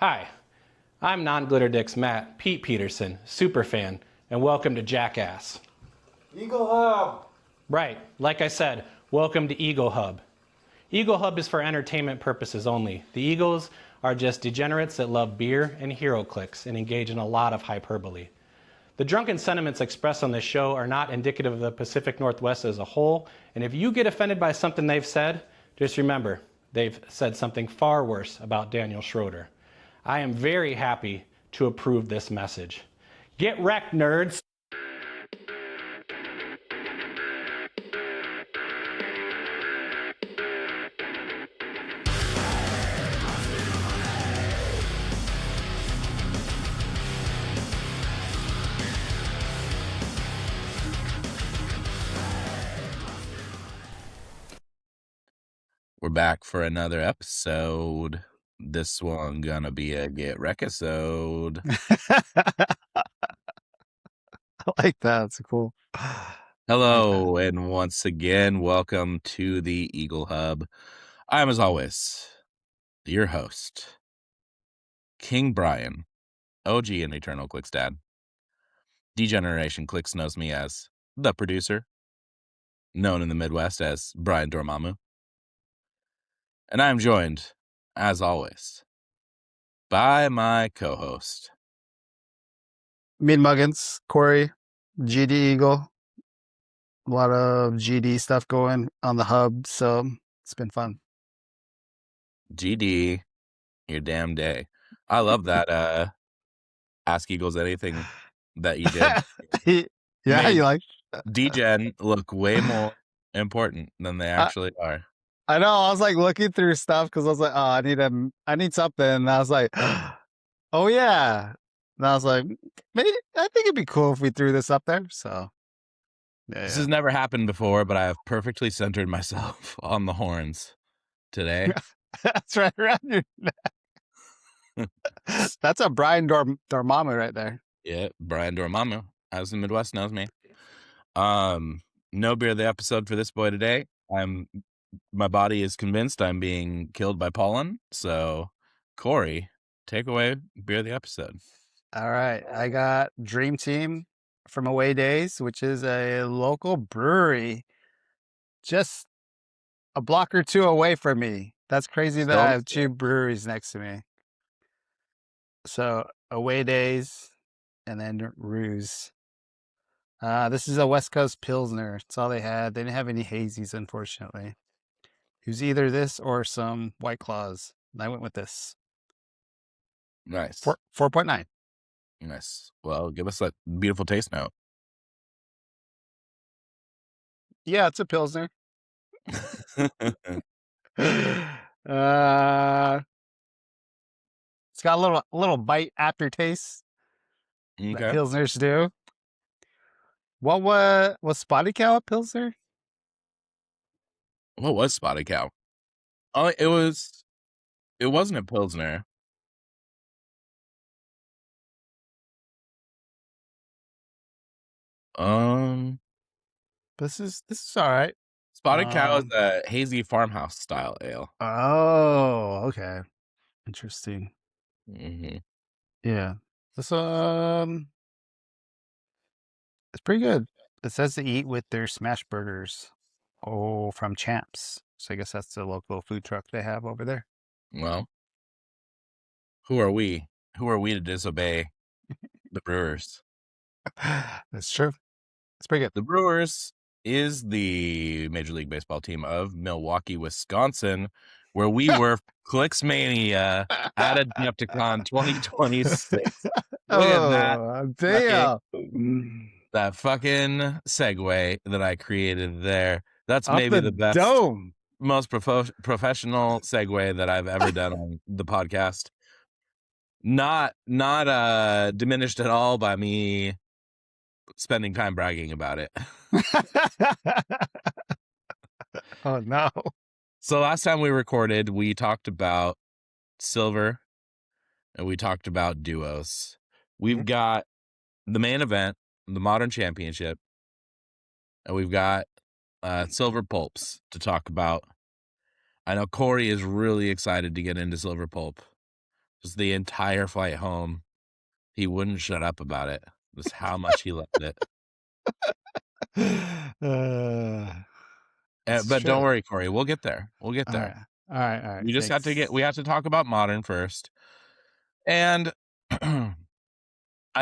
Hi, I'm Non-Glitter Matt, Pete Peterson, superfan, and welcome to Jackass. Eaglehub! Right, like I said, welcome to Eaglehub. Eaglehub is for entertainment purposes only. The Eagles are just degenerates that love beer and hero clicks and engage in a lot of hyperbole. The drunken sentiments expressed on this show are not indicative of the Pacific Northwest as a whole, and if you get offended by something they've said, just remember, they've said something far worse about Daniel Schroeder. I am very happy to approve this message. Get wrecked, nerds! We're back for another episode. This one gonna be a get wreck-isode. I like that. It's cool. Hello, and once again, welcome to the Eaglehub. I am, as always, your host, King Brian, OG and Eternal Clicks Dad. D-Generation Clicks knows me as the producer, known in the Midwest as Brian Dormammu. And I'm joined, as always, by my co-host, Mean Muggins, Corey, GD Eagle. A lot of GD stuff going on the hub, so it's been fun. GD, your damn day. I love that Ask Eagles Anything that you did. Yeah, Made you like? D-Gen look way more important than they actually are. I know. I was like looking through stuff because I was like, oh, I need something. And I was like, oh yeah. And I was like, maybe I think it'd be cool if we threw this up there. So This has never happened before, but I have perfectly centered myself on the horns today. That's right around your neck. That's a Brian Dormammu right there. Yeah, Brian Dormammu, as the Midwest knows me. No beer of the episode for this boy today. My body is convinced I'm being killed by pollen. So, Corey, take away beer of the episode. All right. I got Dream Team from Away Days, which is a local brewery just a block or two away from me. That's crazy that I have two breweries next to me. So Away Days and then Ruse. This is a West Coast Pilsner. That's all they had. They didn't have any hazies, unfortunately. It was either this or some White Claws. And I went with this. Nice. 4.9. Nice. Well, give us that beautiful taste note. Yeah, it's a Pilsner. It's got a little bite aftertaste. Okay. That Pilsners do. What was Spotted Cow a Pilsner? What was Spotted Cow? Oh, it wasn't a Pilsner. This is all right. Spotted Cow is a hazy farmhouse style ale. Oh, okay. Interesting. Mm-hmm. Yeah. This it's pretty good. It says to eat with their smash burgers. Oh, from Champs. So I guess that's the local food truck they have over there. Well, who are we? Who are we to disobey the Brewers? That's true. It's pretty good. The Brewers is the Major League Baseball team of Milwaukee, Wisconsin, where we were Clixmania at Adepticon 2026. Look at that. Damn. That fucking segue that I created there. That's Up maybe the best, dome. most professional segue that I've ever done on the podcast. Not diminished at all by me spending time bragging about it. Oh no. So last time we recorded, we talked about silver and we talked about duos. We've got the main event, the Modern Championship, and we've got silver pulps to talk about. I know Corey is really excited to get into silver pulp. Just the entire flight home. He wouldn't shut up about it. Just how much he loved it. It's But don't true. worry, Corey. We'll get there. We'll get All there. right. All right. All right. We just have to Thanks. we have to talk about modern first. And I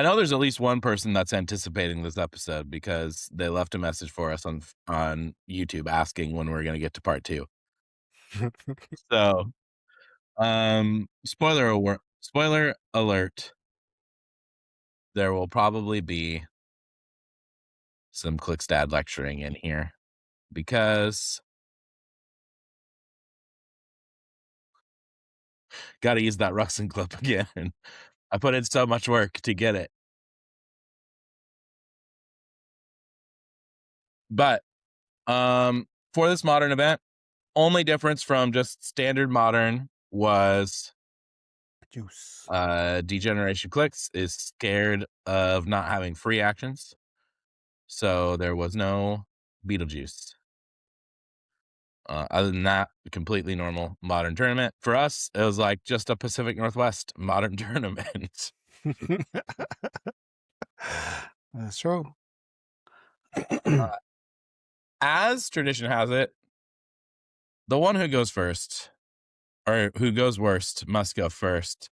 know there's at least one person that's anticipating this episode because they left a message for us on YouTube asking when we're going to get to part 2. So, spoiler alert. There will probably be some Clixdad lecturing in here because got to use that Ruxin clip again. I put in so much work to get it. But for this modern event, only difference from just standard modern was Juice. Degeneration Clicks is scared of not having free actions. So there was no Beetlejuice. Other than that, completely normal modern tournament. For us, it was like just a Pacific Northwest modern tournament. That's true. As tradition has it, the one who goes first, or who goes worst, must go first.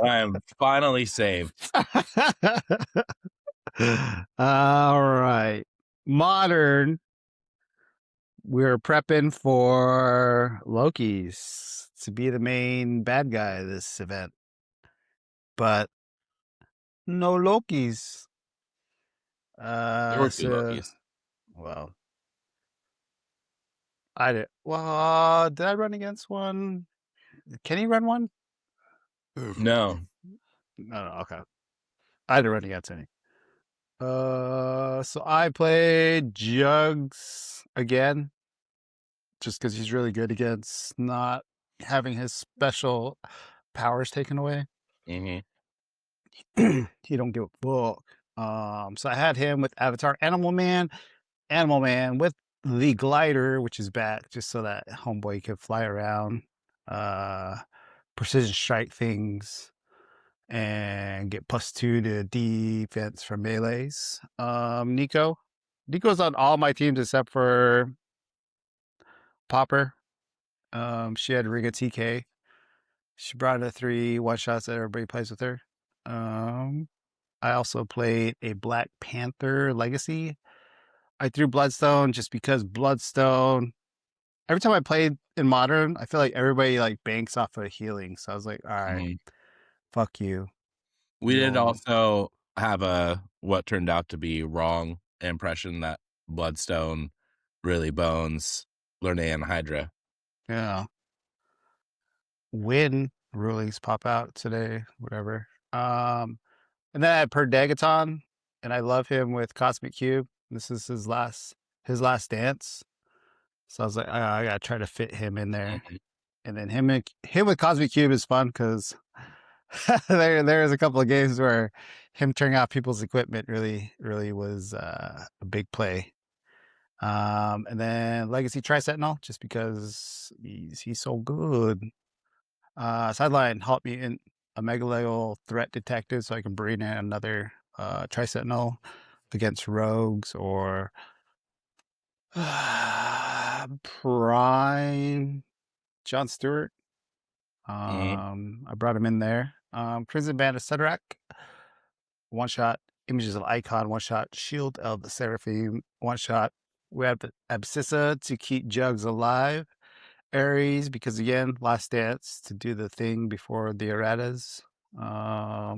I am finally saved. All right. Modern. We're prepping for Loki's to be the main bad guy of this event. But no Loki's. There were 2 Lokis. Well, I did. Well, did I run against one? Can he run one? No. No, okay. I didn't run against any. So I played Jugs again, just because he's really good against not having his special powers taken away. Mm-hmm. He don't give a fuck. So I had him with Avatar Animal Man with the glider, which is back just so that homeboy could fly around, precision strike things, and get +2 to defense from melees. Nico's on all my teams except for Popper. She had Ring of TK. She brought in 3 one-shots that everybody plays with her. I also played a Black Panther Legacy. I threw Bloodstone just because Bloodstone, every time I played in Modern, I feel like everybody like banks off of healing. So I was like, all right, fuck you. We did You'll- also have what turned out to be wrong impression that Bloodstone really bones Lornean Hydra. Yeah. When rulings pop out today, whatever. And then I had Perdegaton, and I love him with Cosmic Cube. This is his last dance. So I was like, I gotta try to fit him in there. And then him with Cosmic Cube is fun because there's a couple of games where him turning off people's equipment really was a big play. And then Legacy Tri-Sentinel, just because he's so good. Sideline Halt Mutant, a Mega Level Threat Detective, so I can bring in another Tri-Sentinel against rogues or Prime John Stewart. I brought him in there. Crimson Band of Sedrak, one shot. Images of Icon, one shot. Shield of the Seraphim, one shot. We have the Abscissa to keep Jugs alive. Ares, because again, last dance to do the thing before the erratas. I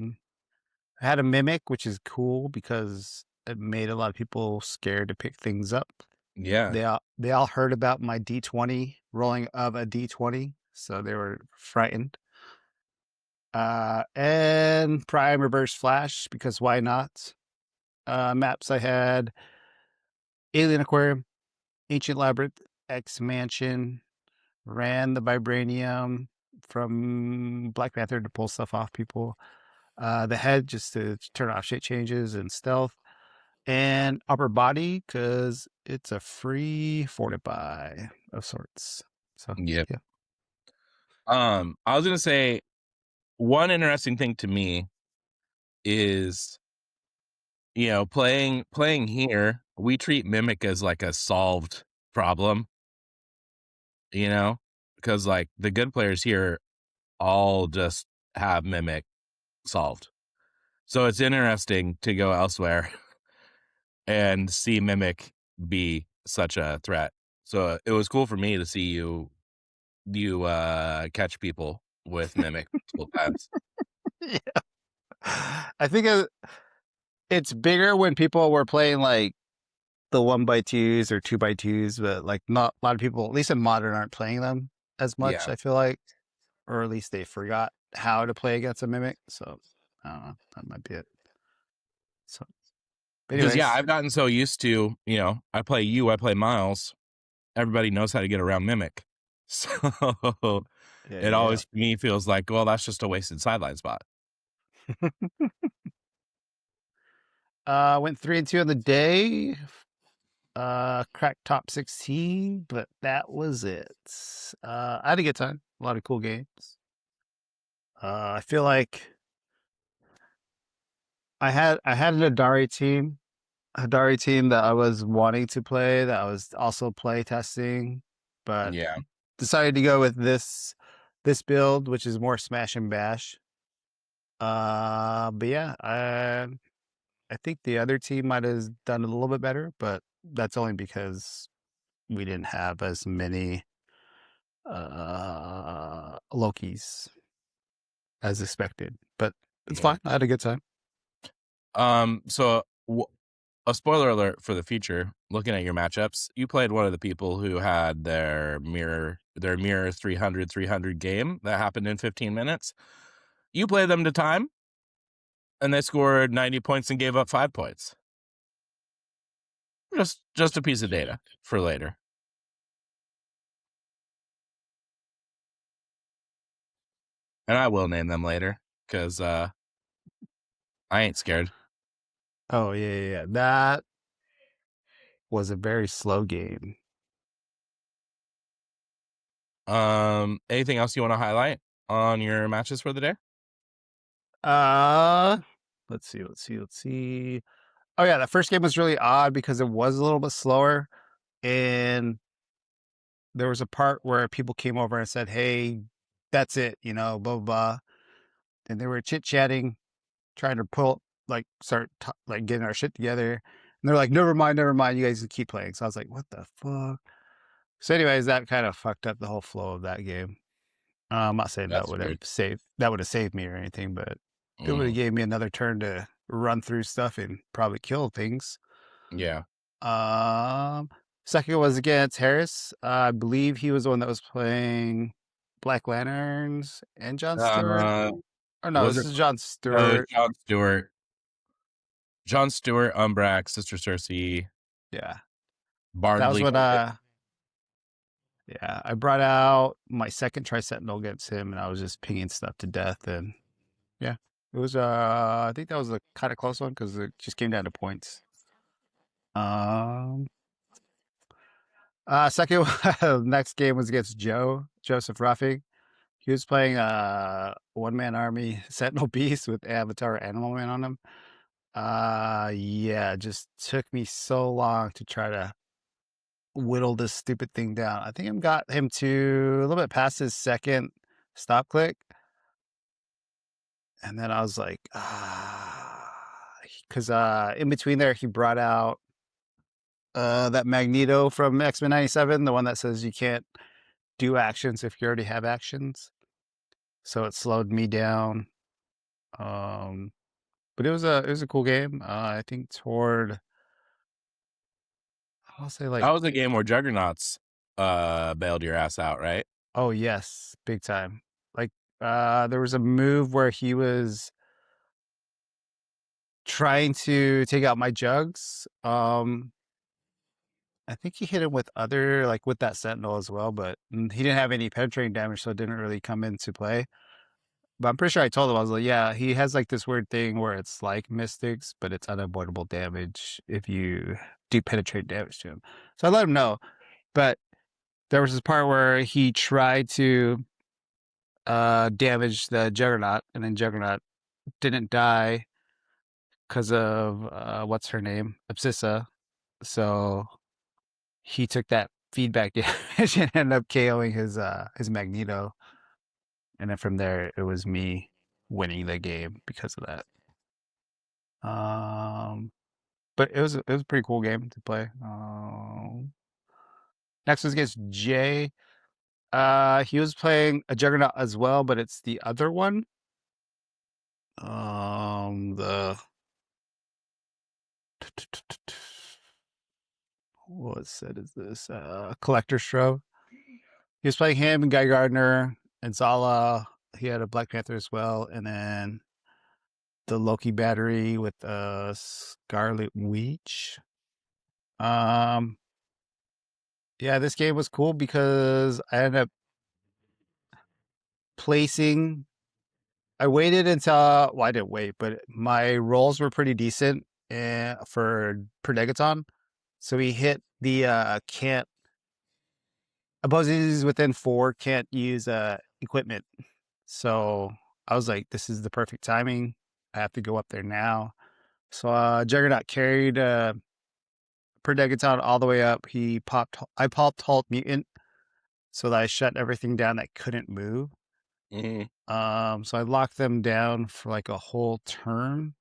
had a Mimic, which is cool because it made a lot of people scared to pick things up. Yeah. They all heard about my D20 rolling of a D20, so they were frightened. And Prime Reverse Flash, because why not? Maps I had Alien Aquarium, Ancient Labyrinth, X Mansion, ran the Vibranium from Black Panther to pull stuff off people. The head just to turn off shit changes and stealth. And upper body because it's a free fortify of sorts. So Yep. yeah. I was gonna say one interesting thing to me is, playing here, we treat Mimic as like a solved problem, because like the good players here all just have Mimic solved. So it's interesting to go elsewhere and see Mimic be such a threat. So it was cool for me to see you catch people with Mimic multiple times. Yeah. I think it's bigger when people were playing like the 1x2s or 2x2s, but like not a lot of people, at least in modern, aren't playing them as much. Yeah. I feel like, or at least they forgot how to play against a Mimic. So I don't know. That might be it. So, but Because anyways, I've gotten so used to, I play Miles. Everybody knows how to get around Mimic. So it yeah. always for me feels like, well, that's just a wasted sideline spot. Went 3-2 on the day. Cracked top 16, but that was it. I had a good time. A lot of cool games. I feel like I had an Hadari team that I was wanting to play, that I was also play testing, but Yeah. decided to go with this build, which is more smash and bash. But yeah, I think the other team might have done a little bit better, but that's only because we didn't have as many Lokis as expected. But it's Yeah. fine. I had a good time. So a spoiler alert for the future, looking at your matchups, you played one of the people who had their mirror 300 game that happened in 15 minutes. You played them to time, and they scored 90 points and gave up 5 points. Just a piece of data for later. And I will name them later, because I ain't scared. Oh yeah. That was a very slow game. Anything else you want to highlight on your matches for the day? Let's see. Oh yeah, the first game was really odd because it was a little bit slower, and there was a part where people came over and said, "Hey, that's it," blah blah blah, and they were chit chatting, trying to start like getting our shit together, and they're like, never mind, you guys can keep playing. So I was like, what the fuck? So anyways, that kind of fucked up the whole flow of that game. I'm not saying That's weird. that would have saved me or anything, but it would have Mm, gave me another turn to run through stuff and probably kill things. yeah. Um, Second was against Harris. I believe he was the one that was playing Black Lanterns and John Stewart. Or no, Was this it? is John No, it was Stewart. John Stewart. John Stewart, Umbrax, Sister Cersei, Yeah, that was Barnley. when yeah, I brought out my second Tri Sentinel against him, and I was just pinging stuff to death. And yeah, it was. I think that was a kind of close one because it just came down to points. Um, Second, next game was against Joseph Ruffing. He was playing one man army Sentinel Beast with Avatar Animal Man on him. Yeah, it just took me so long to try to whittle this stupid thing down. I think I got him to a little bit past his second stop click. And then I was like, because in between there, he brought out that Magneto from X-Men 97, the one that says you can't do actions if you already have actions. So it slowed me down. But it was a cool game. I think I'll say like, That was a game where Juggernauts bailed your ass out, right? oh yes, big time. Like there was a move where he was trying to take out my jugs. I think he hit him with with that Sentinel as well, but he didn't have any penetrating damage, so it didn't really come into play. But I'm pretty sure I told him, I was like, yeah, he has like this weird thing where it's like Mystics, but it's unavoidable damage if you do penetrate damage to him. So I let him know. But there was this part where he tried to damaged the Juggernaut, and then Juggernaut didn't die because of what's her name, Absissa. So he took that feedback damage and ended up KOing his Magneto. And then from there, it was me winning the game because of that. But it was a pretty cool game to play. Next was against Jay. He was playing a Juggernaut as well, but it's the other one. The what set is this? Collector Strobe. He was playing him and Guy Gardner and Zala. He had a Black Panther as well, and then the Loki battery with Scarlet Witch. Yeah, this game was cool because I ended up placing. I waited until well, I didn't wait, but my rolls were pretty decent for Perdegaton. So he hit the can't oppositions within 4 can't use equipment. So I was like, this is the perfect timing. I have to go up there now. So Juggernaut carried Perdegaton all the way up. I popped Halt Mutant so that I shut everything down that couldn't move. So I locked them down for like a whole turn.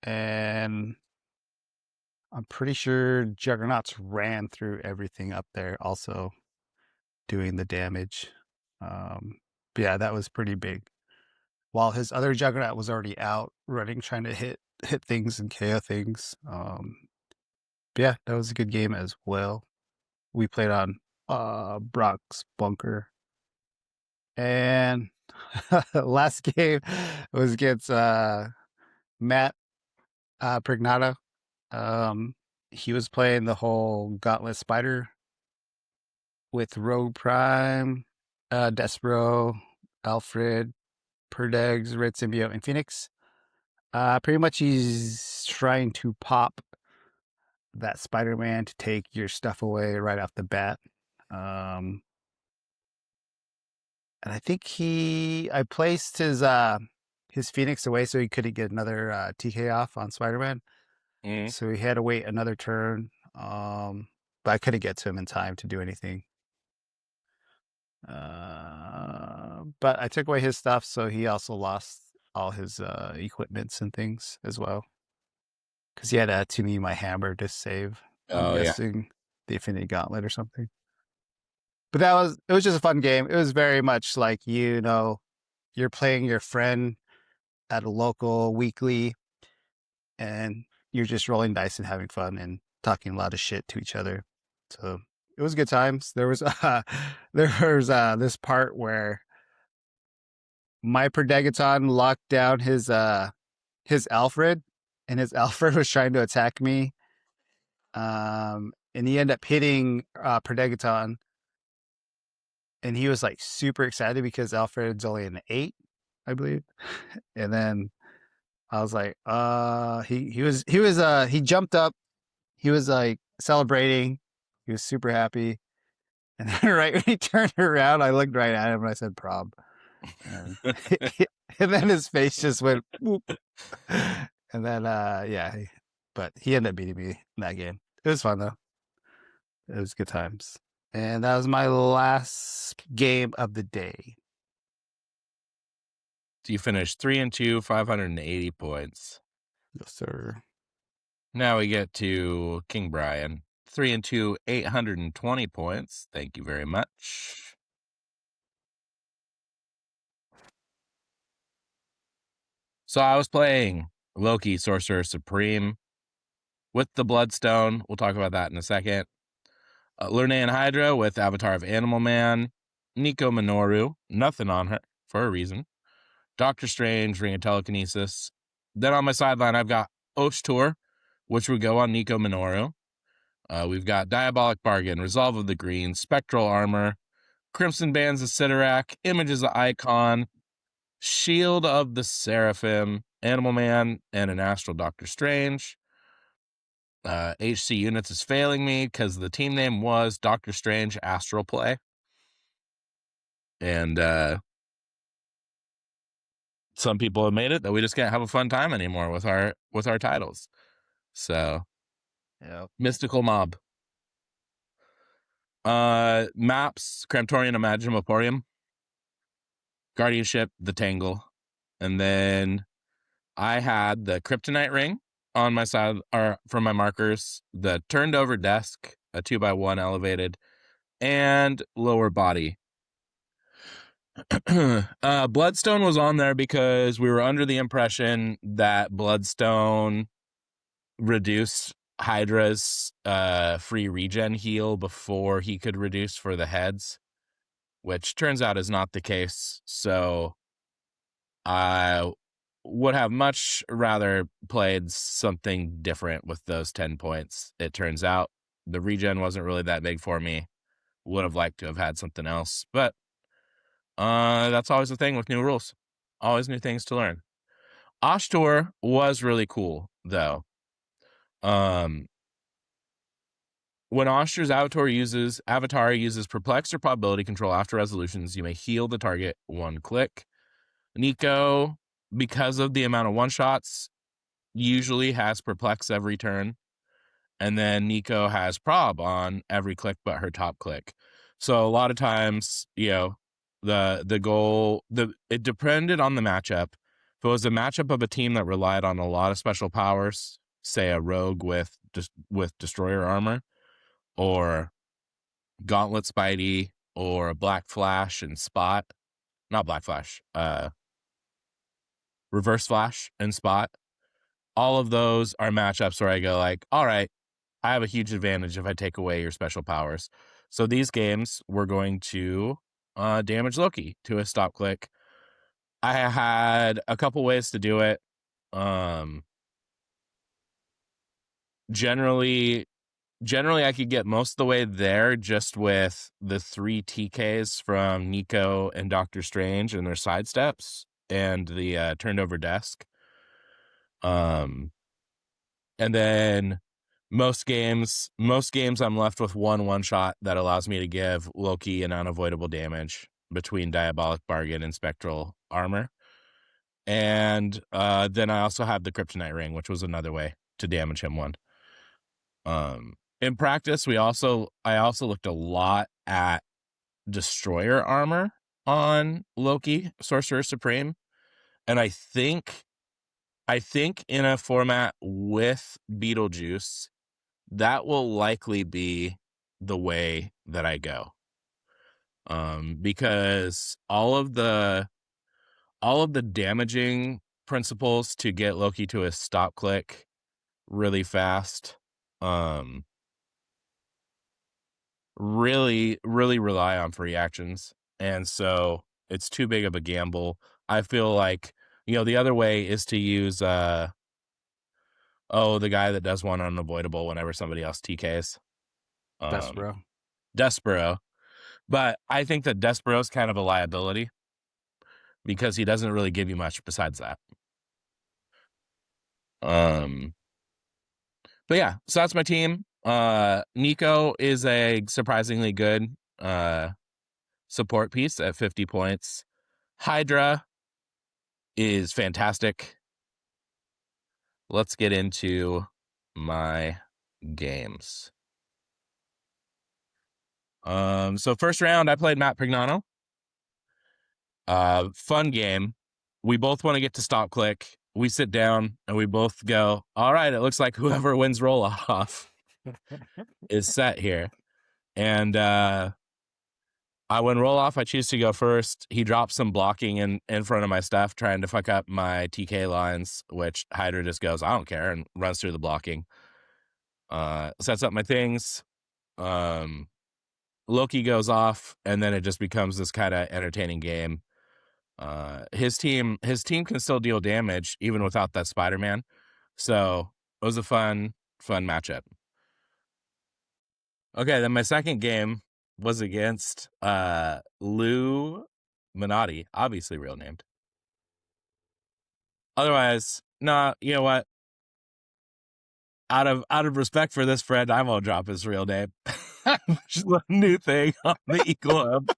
And I'm pretty sure Juggernauts ran through everything up there, also doing the damage. But yeah, that was pretty big. While his other Juggernaut was already out running, trying to hit things and KO things. But yeah, that was a good game as well. We played on Brock's Bunker. And last game was against Matt Prignata. He was playing the whole Gauntlet Spider with Rogue Prime, Despero, Alfred, Perdegs, Red Symbiote, and Phoenix. Pretty much he's trying to pop that Spider-Man to take your stuff away right off the bat. And I think I placed his Phoenix away so he couldn't get another TK off on Spider-Man. So he had to wait another turn. But I couldn't get to him in time to do anything. But I took away his stuff, so he also lost all his equipments and things as well. Because he had to need my hammer to save. I'm guessing the Infinity Gauntlet or something. But it was just a fun game. It was very much like, you're playing your friend at a local weekly, and you're just rolling dice and having fun and talking a lot of shit to each other. So it was good times. There was this part where my Perdegaton locked down his Alfred, and his Alfred was trying to attack me. And he ended up hitting Perdegaton, and he was like super excited because Alfred's only an 8, I believe. And then I was like, he jumped up, he was like celebrating, he was super happy. And then right when he turned around, I looked right at him and I said, "Prob." And, and then his face just went, whoop. And then, but he ended up beating me in that game. It was fun though. It was good times. And that was my last game of the day. So you finished 3-2, 580 points. Yes, sir. Now we get to King Brian. 3-2, 820 points. Thank you very much. So I was playing Loki, Sorcerer Supreme, with the Bloodstone. We'll talk about that in a second. Lurnaean Hydra with Avatar of Animal Man. Nico Minoru, nothing on her for a reason. Doctor Strange, Ring of Telekinesis. Then on my sideline, I've got Oshtur, which would go on Nico Minoru. We've got Diabolic Bargain, Resolve of the Green, Spectral Armor, Crimson Bands of Sidorak, Images of Icon, Shield of the Seraphim, Animal Man, and an Astral Doctor Strange. HC Units is failing me because the team name was Doctor Strange Astral Play. And some people have made it that we just can't have a fun time anymore with our titles. So, Yep. Mystical Mob. Maps, Cramptorian Imaginum Emporium, Guardianship, The Tangle. And then I had the Kryptonite Ring on my side, or from my markers, the turned over desk, a 2x1 elevated, and lower body. Bloodstone was on there because we were under the impression that Bloodstone reduced Hydra's free regen heal before he could reduce for the heads, which turns out is not the case. So I would have much rather played something different with those 10 points. It turns out the regen wasn't really that big for me. Would have liked to have had something else, but that's always the thing with new rules. Always new things to learn. Ashtor was really cool, though. When Ashtor's avatar uses perplex or probability control after resolutions, you may heal the target 1 click. Nico, because of the amount of one-shots, usually has perplex every turn. And then Nico has prob on every click but her top click. So a lot of times, the goal, it depended on the matchup. If it was a matchup of a team that relied on a lot of special powers, say a rogue with destroyer armor, or Gauntlet Spidey, or a Black Flash and Spot, not Black Flash, Reverse Flash and Spot. All of those are matchups where I go like, all right, I have a huge advantage if I take away your special powers. So these games, we're going to damage Loki to a stop click. I had a couple ways to do it. Generally, I could get most of the way there just with the 3 TKs from Nico and Doctor Strange and their sidesteps and the turned over desk. And then most games I'm left with one shot that allows me to give Loki an unavoidable damage between Diabolic Bargain and Spectral Armor. And then I also have the Kryptonite Ring, which was another way to damage him 1. In practice, I also looked a lot at Destroyer Armor on Loki, Sorcerer Supreme. And I think in a format with Beetlejuice, that will likely be the way that I go. Because all of the damaging principles to get Loki to a stop click really fast, really rely on free actions. And so it's too big of a gamble. I feel like, the other way is to use, the guy that does one unavoidable whenever somebody else TKs. Despero. But I think that Despero is kind of a liability because he doesn't really give you much besides that. But yeah, so that's my team. Nico is a surprisingly good support piece at 50 points. Hydra is fantastic. Let's get into my games. So first round, I played Matt Pignano. Fun game. We both want to get to stop click. We sit down and we both go, all right, it looks like whoever wins roll off is set here. And I win roll off. I choose to go first. He drops some blocking in front of my stuff, trying to fuck up my TK lines, which Hydra just goes, I don't care, and runs through the blocking. Sets up my things. Loki goes off, and then it just becomes this kind of entertaining game. His team can still deal damage even without that Spider-Man. So it was a fun matchup. Okay, then my second game was against Lou Minotti, obviously real named. Otherwise, no, you know what? Out of respect for this friend, I won't drop his real name. Which is a new thing on the Eaglehub.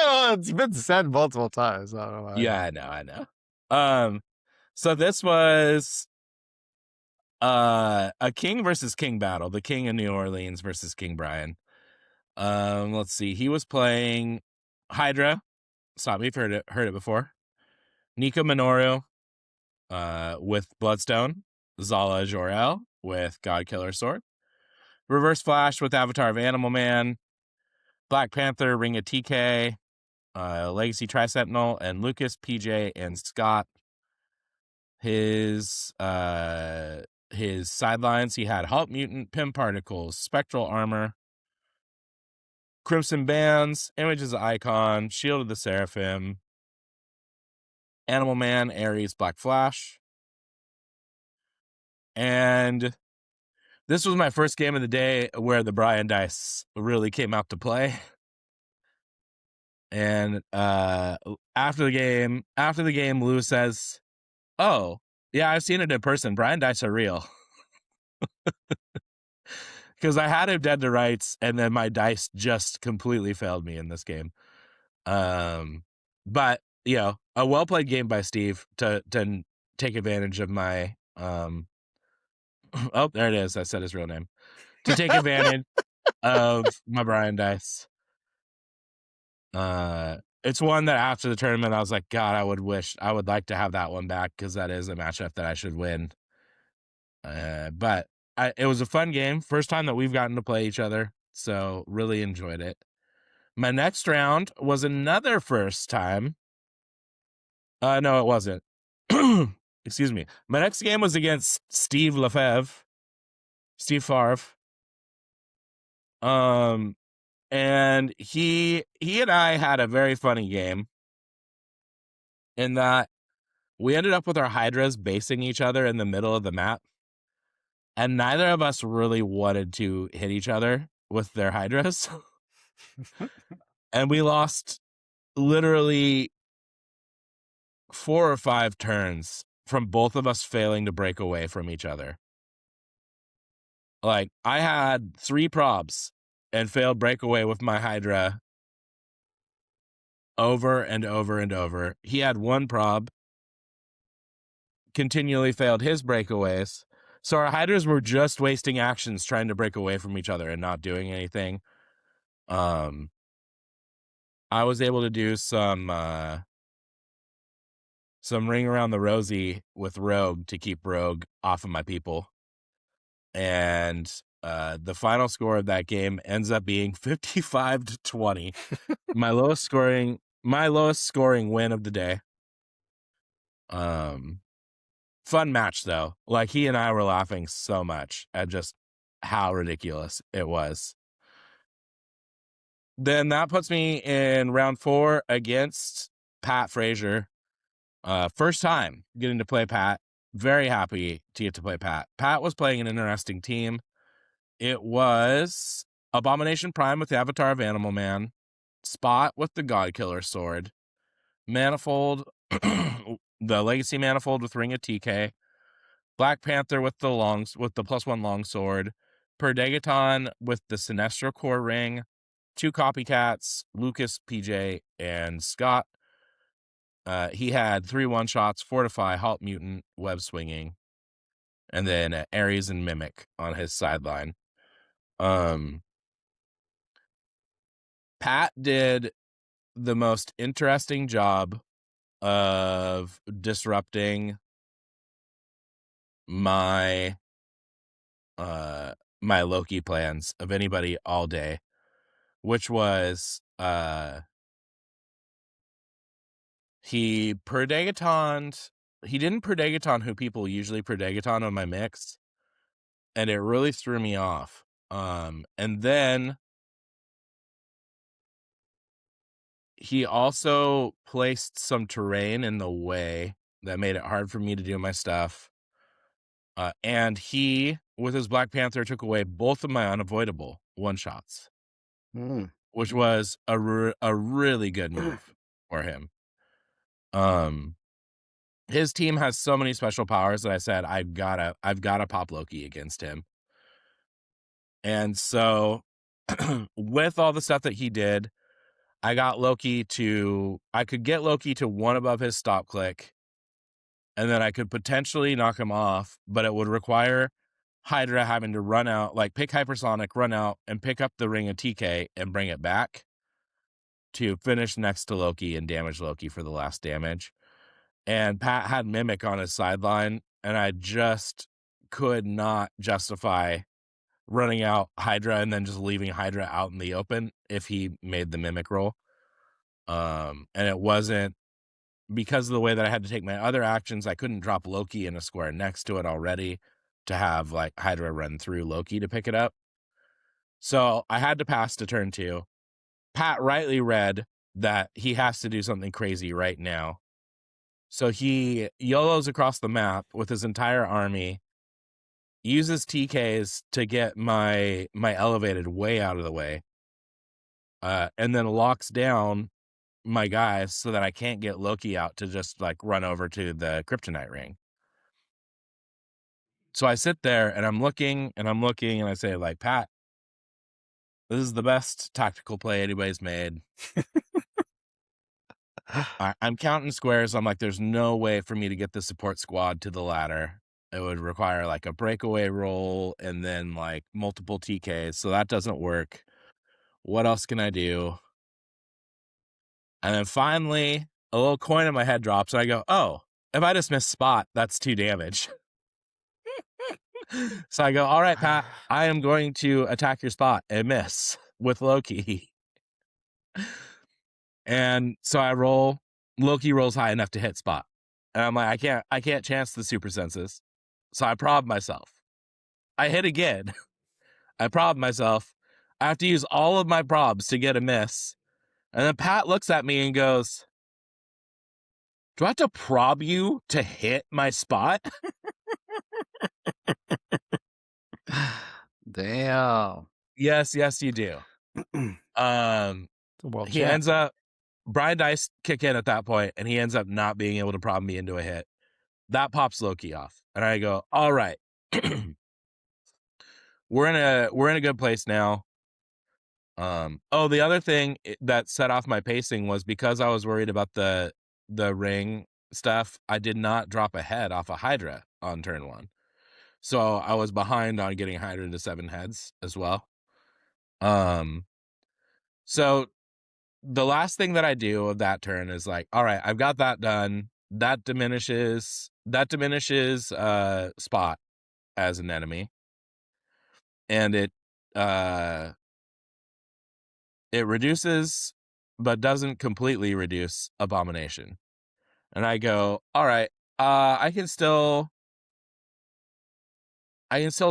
Well, it's been said multiple times. I don't know why. Yeah, I know. So this was a king versus king battle. The king of New Orleans versus King Brian. Let's see. He was playing Hydra. Stop me if you've heard it before. Nico Minoru with Bloodstone. Zala Jor-El with Godkiller Sword. Reverse Flash with Avatar of Animal Man. Black Panther, Ring of TK. Legacy Tri-Sentinel, and Lucas, PJ, and Scott. His sidelines, he had Halt Mutant, Pim Particles, Spectral Armor, Crimson Bands, Images of Icon, Shield of the Seraphim, Animal Man, Ares, Black Flash. And this was my first game of the day where the Brian dice really came out to play. And after the game, Lou says, "Oh, yeah, I've seen it in person. Brian dice are real." Because I had him dead to rights, and then my dice just completely failed me in this game. But a well played game by Steve to take advantage of my oh, there it is. I said his real name. To take advantage of my Brian dice. It's one that after the tournament I was like, God, I would like to have that one back, because that is a matchup that I should win. But it was a fun game. First time that we've gotten to play each other, so really enjoyed it. My next round was another first time. No, it wasn't. Excuse me. My next game was against Steve Favre. And he and I had a very funny game in that we ended up with our Hydras basing each other in the middle of the map. And neither of us really wanted to hit each other with their Hydras. And we lost literally 4 or 5 turns from both of us failing to break away from each other. Like, I had 3 probs and failed breakaway with my Hydra over and over and over. He had 1 prob, continually failed his breakaways. So our Hydras were just wasting actions trying to break away from each other and not doing anything. I was able to do some ring around the rosy with Rogue to keep Rogue off of my people. And the final score of that game ends up being 55-20. my lowest scoring win of the day. Fun match though. Like, he and I were laughing so much at just how ridiculous it was. Then that puts me in round 4 against Pat Frazier. First time getting to play Pat. Very happy to get to play Pat. Pat was playing an interesting team. It was Abomination Prime with the Avatar of Animal Man, Spot with the Godkiller Sword, Manifold, the Legacy Manifold with Ring of TK, Black Panther with the +1 longsword, Perdegaton with the Sinestro Core Ring, 2 copycats, Lucas, PJ, and Scott. He had 3 one-shots, Fortify, Halt Mutant, Web Swinging, and then Ares and Mimic on his sideline. Pat did the most interesting job of disrupting my my Loki plans of anybody all day, which was he didn't Perdegaton who people usually Perdegaton on my mix, and it really threw me off. And then he also placed some terrain in the way that made it hard for me to do my stuff. And he, with his Black Panther, took away both of my unavoidable one-shots, which was a really good move for him. His team has so many special powers that I said, I've gotta pop Loki against him. And so with all the stuff that he did, I could get Loki to one above his stop click, and then I could potentially knock him off, but it would require Hydra having to run out, like pick Hypersonic, run out, and pick up the ring of TK and bring it back to finish next to Loki and damage Loki for the last damage. And Pat had Mimic on his sideline, and I just could not justify running out Hydra and then just leaving Hydra out in the open if he made the Mimic roll. And it wasn't because of the way that I had to take my other actions. I couldn't drop Loki in a square next to it already to have like Hydra run through Loki to pick it up. So I had to pass to turn 2. Pat rightly read that he has to do something crazy right now. So he YOLOs across the map with his entire army, uses TKs to get my elevated way out of the way, and then locks down my guys so that I can't get Loki out to just like run over to the kryptonite ring. So I sit there and I'm looking and I say, like, Pat, this is the best tactical play anybody's made. I'm counting squares. I'm like, there's no way for me to get the support squad to the ladder. It would require like a breakaway roll and then like multiple TKs. So that doesn't work. What else can I do? And then finally, a little coin in my head drops and I go, oh, if I just miss spot, that's 2 damage. So I go, all right, Pat, I am going to attack your spot and miss with Loki. And so I roll. Loki rolls high enough to hit spot. And I'm like, I can't chance the super senses. So I prob myself. I hit again. I prob myself. I have to use all of my probs to get a miss. And then Pat looks at me and goes, do I have to prob you to hit my spot? Damn. Yes, you do. Well, He ends up, Brian dice kick in at that point, and he ends up not being able to prob me into a hit. That pops Loki off. And I go, all right. We're in a good place now. The other thing that set off my pacing was because I was worried about the ring stuff. I did not drop a head off a Hydra on turn 1. So I was behind on getting Hydra to 7 heads as well. So the last thing that I do of that turn is like, all right, I've got that done. That diminishes Spot as an enemy. And it reduces but doesn't completely reduce Abomination. And I go, all right, I can still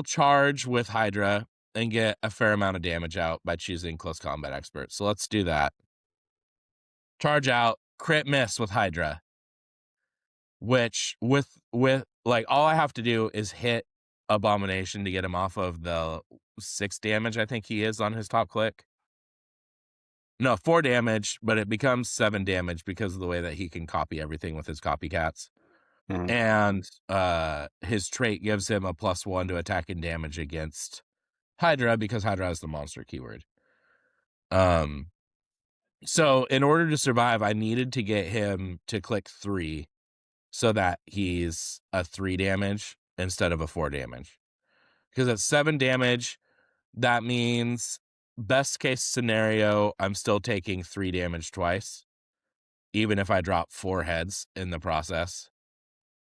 charge with Hydra and get a fair amount of damage out by choosing Close Combat Expert. So let's do that. Charge out, crit miss with Hydra. Which with like all I have to do is hit Abomination to get him off of the 6 damage I think he is on his top click. No, 4 damage, but it becomes 7 damage because of the way that he can copy everything with his copycats. Mhm. And his trait gives him a +1 to attack and damage against Hydra because Hydra has the monster keyword. So in order to survive, I needed to get him to click 3 so that he's a 3 damage instead of a 4 damage. Because at 7 damage, that means best case scenario, I'm still taking 3 damage twice, even if I drop 4 heads in the process,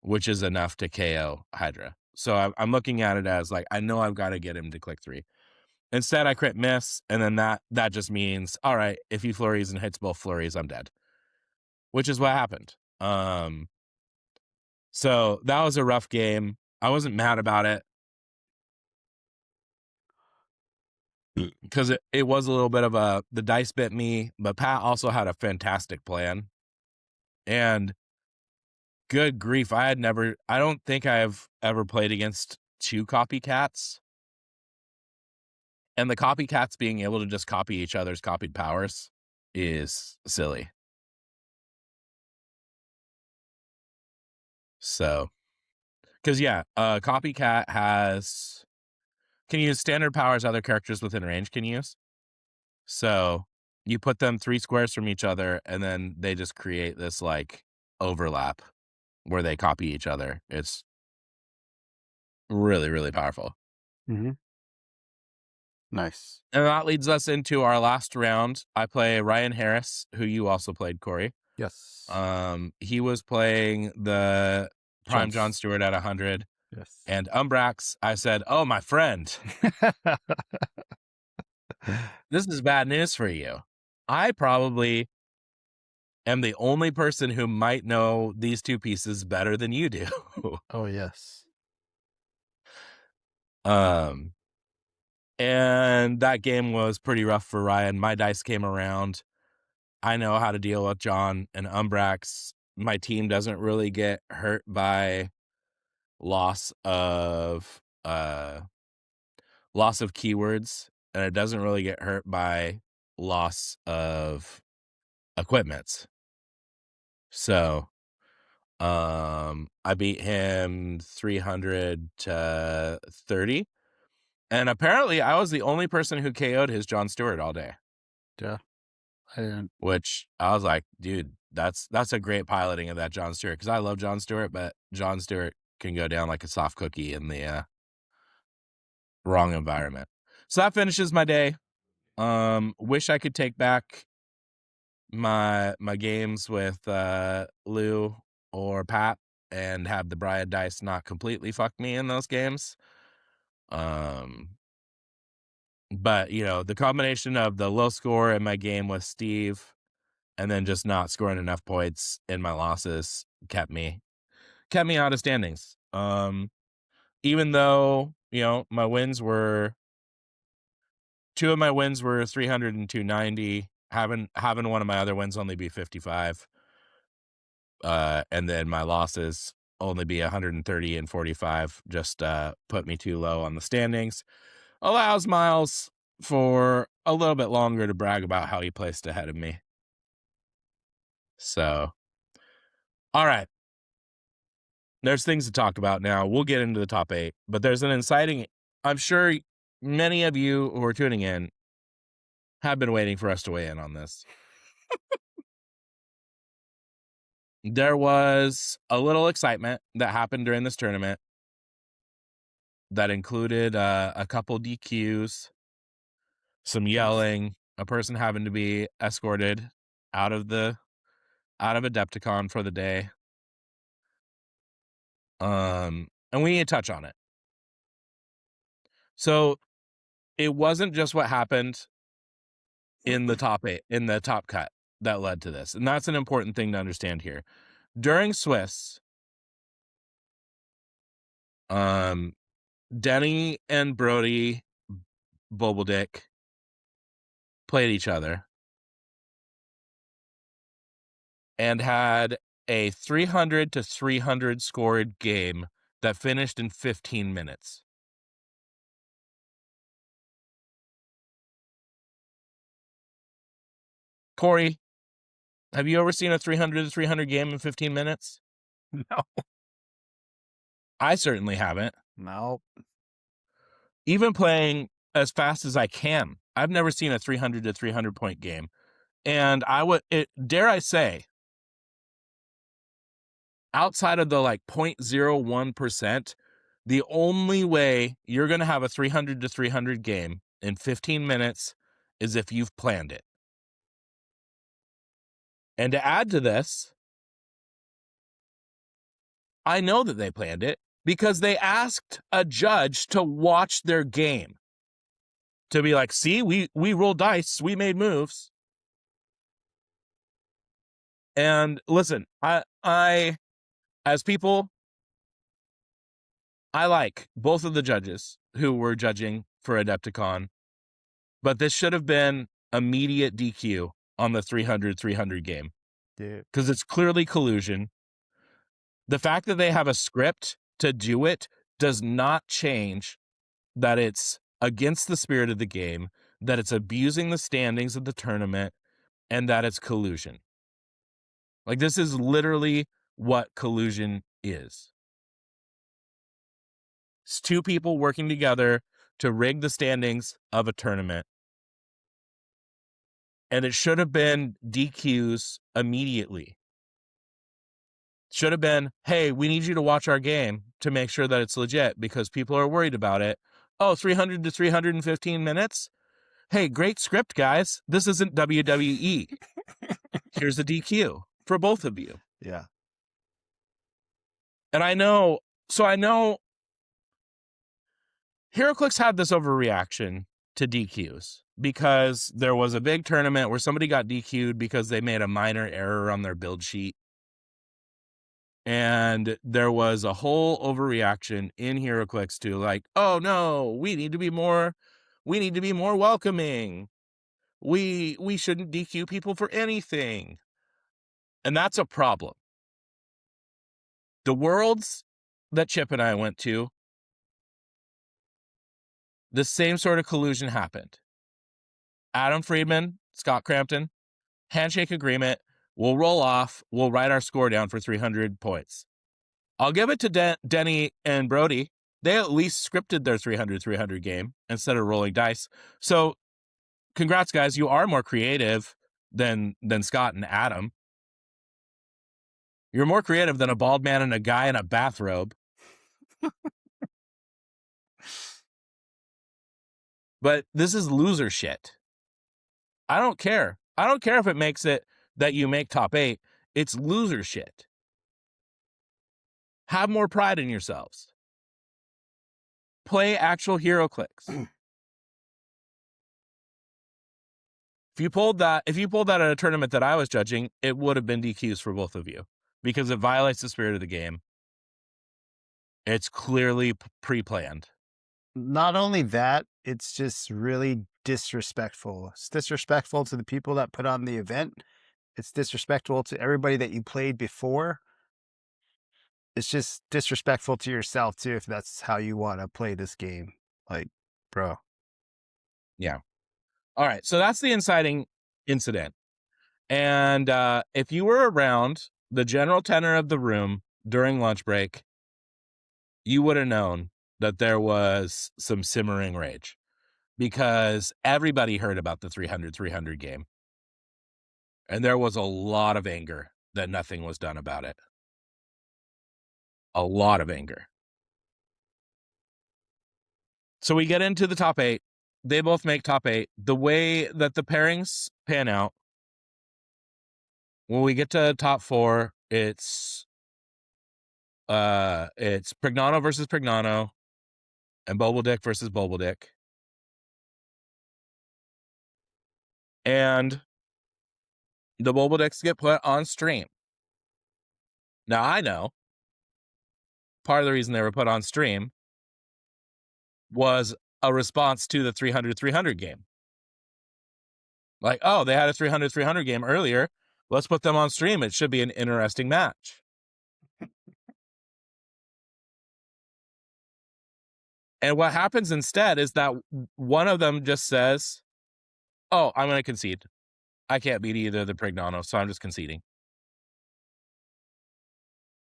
which is enough to KO Hydra. So I'm looking at it as like, I know I've got to get him to click 3. Instead, I crit miss, and then that just means, all right, if he flurries and hits both flurries, I'm dead. Which is what happened. So that was a rough game. I wasn't mad about it. Because it was a little bit of the dice bit me, but Pat also had a fantastic plan. And good grief, I don't think I've ever played against 2 copycats. And the copycats being able to just copy each other's copied powers is silly. So, because copycat can use standard powers other characters within range can use. So you put them 3 squares from each other, and then they just create this like overlap where they copy each other. It's really, really powerful. Mm-hmm. Nice. And that leads us into our last round. I play Ryan Harris, who you also played, Corey. Yes. He was playing the Prime John Johns. Stewart at 100. Yes. And Umbrax, I said, "Oh, my friend, this is bad news for you. I probably am the only person who might know these two pieces better than you do." Oh, yes. And that game was pretty rough for Ryan. My dice came around. I know how to deal with John and Umbrax. My team doesn't really get hurt by loss of keywords, and it doesn't really get hurt by loss of equipments. So I beat him 300 to 30, and apparently I was the only person who KO'd his John Stewart all day. Yeah. I didn't. Which I was like, dude, that's a great piloting of that John Stewart, because I love John Stewart, but John Stewart can go down like a soft cookie in the wrong environment. So that finishes my day. Wish I could take back my games with Lou or Pat and have the Brian dice not completely fuck me in those games. But you know, the combination of the low score in my game with Steve and then just not scoring enough points in my losses kept me out of standings. Even though, you know, my wins were, 2 of my wins were 300 and 290, having one of my other wins only be 55. And then my losses only be 130 and 45, just put me too low on the standings. Allows Miles for a little bit longer to brag about how he placed ahead of me. So, all right. There's things to talk about now. We'll get into the top 8, but there's an inciting. I'm sure many of you who are tuning in have been waiting for us to weigh in on this. There was a little excitement that happened during this tournament that included a couple DQs, some yelling, a person having to be escorted out of Adepticon for the day. And we need to touch on it. So it wasn't just what happened in the top 8, in the top cut, that led to this. And that's an important thing to understand here. During Swiss, Denny and Brody Bobeldick played each other and had a 300 to 300 scored game that finished in 15 minutes. Corey, have you ever seen a 300 to 300 game in 15 minutes? No. I certainly haven't. No. Even playing as fast as I can, I've never seen a 300 to 300 point game. And dare I say, outside of the like 0.01%, the only way you're going to have a 300 to 300 game in 15 minutes is if you've planned it. And to add to this, I know that they planned it because they asked a judge to watch their game. To be like, see, we rolled dice, we made moves. And listen, I as people, I like both of the judges who were judging for Adepticon, but this should have been immediate DQ on the 300 game. Because it's clearly collusion. The fact that they have a script to do it does not change that it's against the spirit of the game, that it's abusing the standings of the tournament, and that it's collusion. Like, this is literally what collusion is. It's 2 people working together to rig the standings of a tournament. And it should have been DQs immediately. Should have been, hey, we need you to watch our game to make sure that it's legit because people are worried about it. Oh, 300 to 315 minutes? Hey, great script, guys. This isn't WWE. Here's a DQ for both of you. Yeah. And I know HeroClix had this overreaction to DQs because there was a big tournament where somebody got DQ'd because they made a minor error on their build sheet. And there was a whole overreaction in HeroClix to like, oh no, we need to be more welcoming. We shouldn't DQ people for anything. And that's a problem. The worlds that Chip and I went to, the same sort of collusion happened. Adam Friedman, Scott Crampton, handshake agreement. We'll roll off. We'll write our score down for 300 points. I'll give it to Denny and Brody. They at least scripted their 300 game instead of rolling dice. So congrats, guys. You are more creative than Scott and Adam. You're more creative than a bald man and a guy in a bathrobe. But this is loser shit. I don't care. I don't care if it makes it that you make top 8. It's loser shit. Have more pride in yourselves. Play actual HeroClix. If you pulled that at a tournament that I was judging, it would have been DQs for both of you because it violates the spirit of the game. It's clearly pre-planned. Not only that, it's just really disrespectful. It's disrespectful to the people that put on the event. It's disrespectful to everybody that you played before. It's just disrespectful to yourself too if that's how you want to play this game. Like, bro. Yeah. All right. So that's the inciting incident. And if you were around the general tenor of the room during lunch break, you would have known that there was some simmering rage because everybody heard about the 300 game. And there was a lot of anger that nothing was done about it. A lot of anger. So we get into the top 8. They both make top 8. The way that the pairings pan out, when we get to top 4, it's Prignano versus Prignano and Bobbledick versus Bobbledick. And the Bobbledicks get put on stream. Now I know part of the reason they were put on stream was a response to the 300 game. Like, oh, they had a 300 game earlier. Let's put them on stream. It should be an interesting match. And what happens instead is that one of them just says, oh, I'm going to concede. I can't beat either of the Prignano, so I'm just conceding.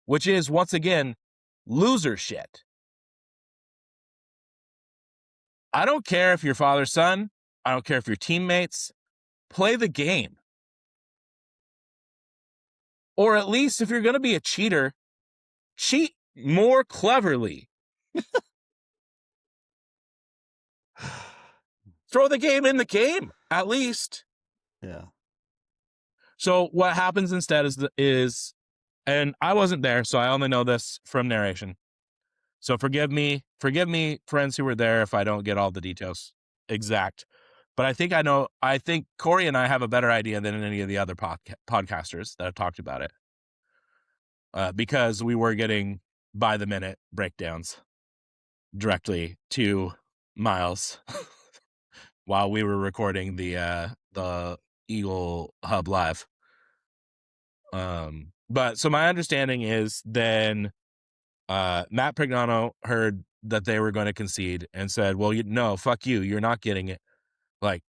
Which is, once again, loser shit. I don't care if you're father's son. I don't care if you're teammates. Play the game. Or at least if you're going to be a cheater, cheat more cleverly. Throw the game in the game, at least. Yeah. So what happens instead is, and I wasn't there, so I only know this from narration. So forgive me, friends who were there, if I don't get all the details exact. But I think Corey and I have a better idea than any of the other podcasters that have talked about it. Because we were getting by the minute breakdowns directly to Miles while we were recording the Eaglehub live. But so my understanding is then Matt Prignano heard that they were going to concede and said, well, no, fuck you. You're not getting it. Like,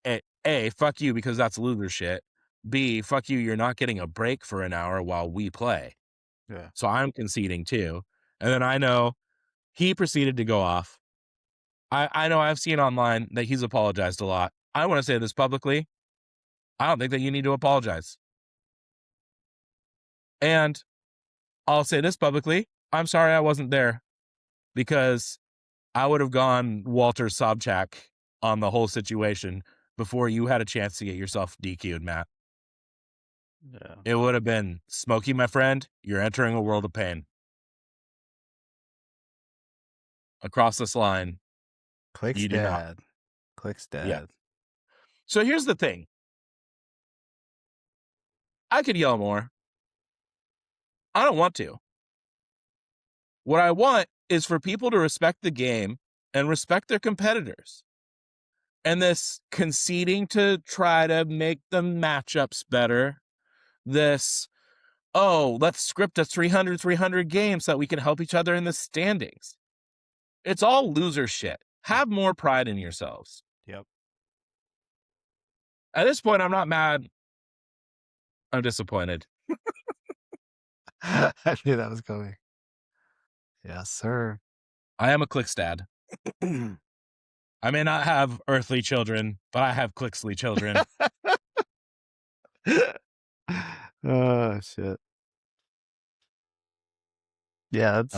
A, fuck you because that's loser shit. B, fuck you. You're not getting a break for an hour while we play. Yeah. So I'm conceding too. And then I know he proceeded to go off. I know I've seen online that he's apologized a lot. I want to say this publicly. I don't think that you need to apologize. And I'll say this publicly. I'm sorry I wasn't there, because I would have gone Walter Sobchak on the whole situation before you had a chance to get yourself DQ'd, Matt. Yeah. It would have been, Smokey, my friend, you're entering a world of pain. Across this line, Click's you do not. dad. Click's dad. Yeah. So here's the thing. I could yell more. I don't want to. What I want is for people to respect the game and respect their competitors. And this conceding to try to make the matchups better, this, oh, let's script a 300 game so that we can help each other in the standings. It's all loser shit. Have more pride in yourselves. Yep. At this point, I'm not mad. I'm disappointed. I knew that was coming. Yes, sir. I am a Clixdad. I may not have earthly children, but I have Clixley children. Oh shit. Yeah, that's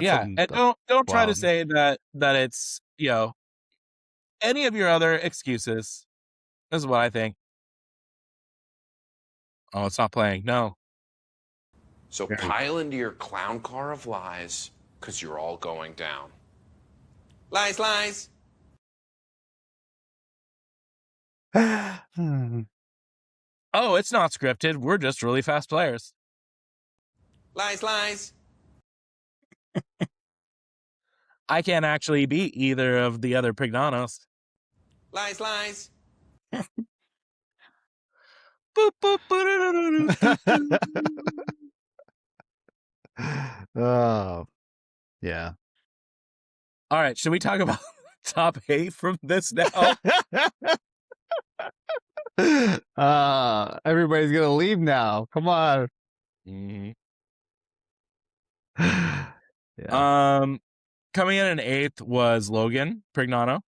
Yeah, something and don't try to wild. say that it's, you know, any of your other excuses. This is what I think. Oh, it's not playing. No. So pile into your clown car of lies, because you're all going down. Lies, lies. Oh, it's not scripted. We're just really fast players. Lies, lies. I can't actually beat either of the other Prignanos. Lies, lies. Boop, boop, boop. Oh, yeah. All right, should we talk about top 8 from this now? Everybody's gonna leave now. Come on. Mm-hmm. Yeah. Coming in 8th was Logan Prignano.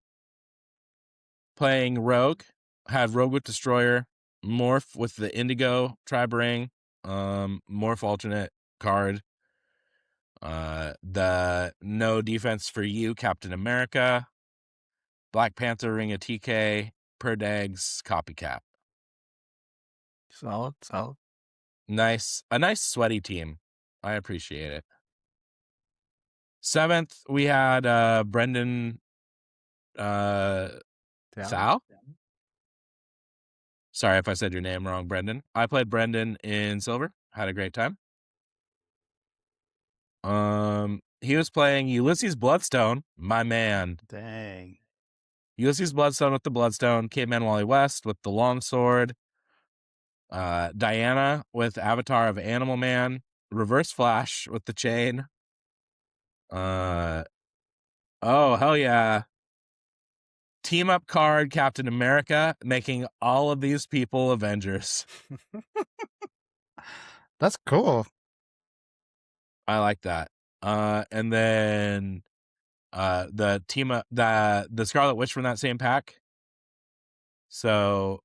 Playing Rogue. Had Rogue with Destroyer, Morph with the Indigo Tribe Ring, Morph alternate card. The No Defense for You Captain America, Black Panther Ring of TK, Perdags Copycat. Solid. Nice, a nice sweaty team. I appreciate it. 7th, we had Brendan Thao. Sorry if I said your name wrong, Brendan. I played Brendan in silver. Had a great time. He was playing Ulysses Bloodstone, my man. Dang. Ulysses Bloodstone with the Bloodstone, Caveman Wally West with the Longsword, Diana with Avatar of Animal Man, Reverse Flash with the Chain. Oh, hell yeah. Team up card Captain America, making all of these people Avengers. That's cool. I like that. And then the team up the Scarlet Witch from that same pack. So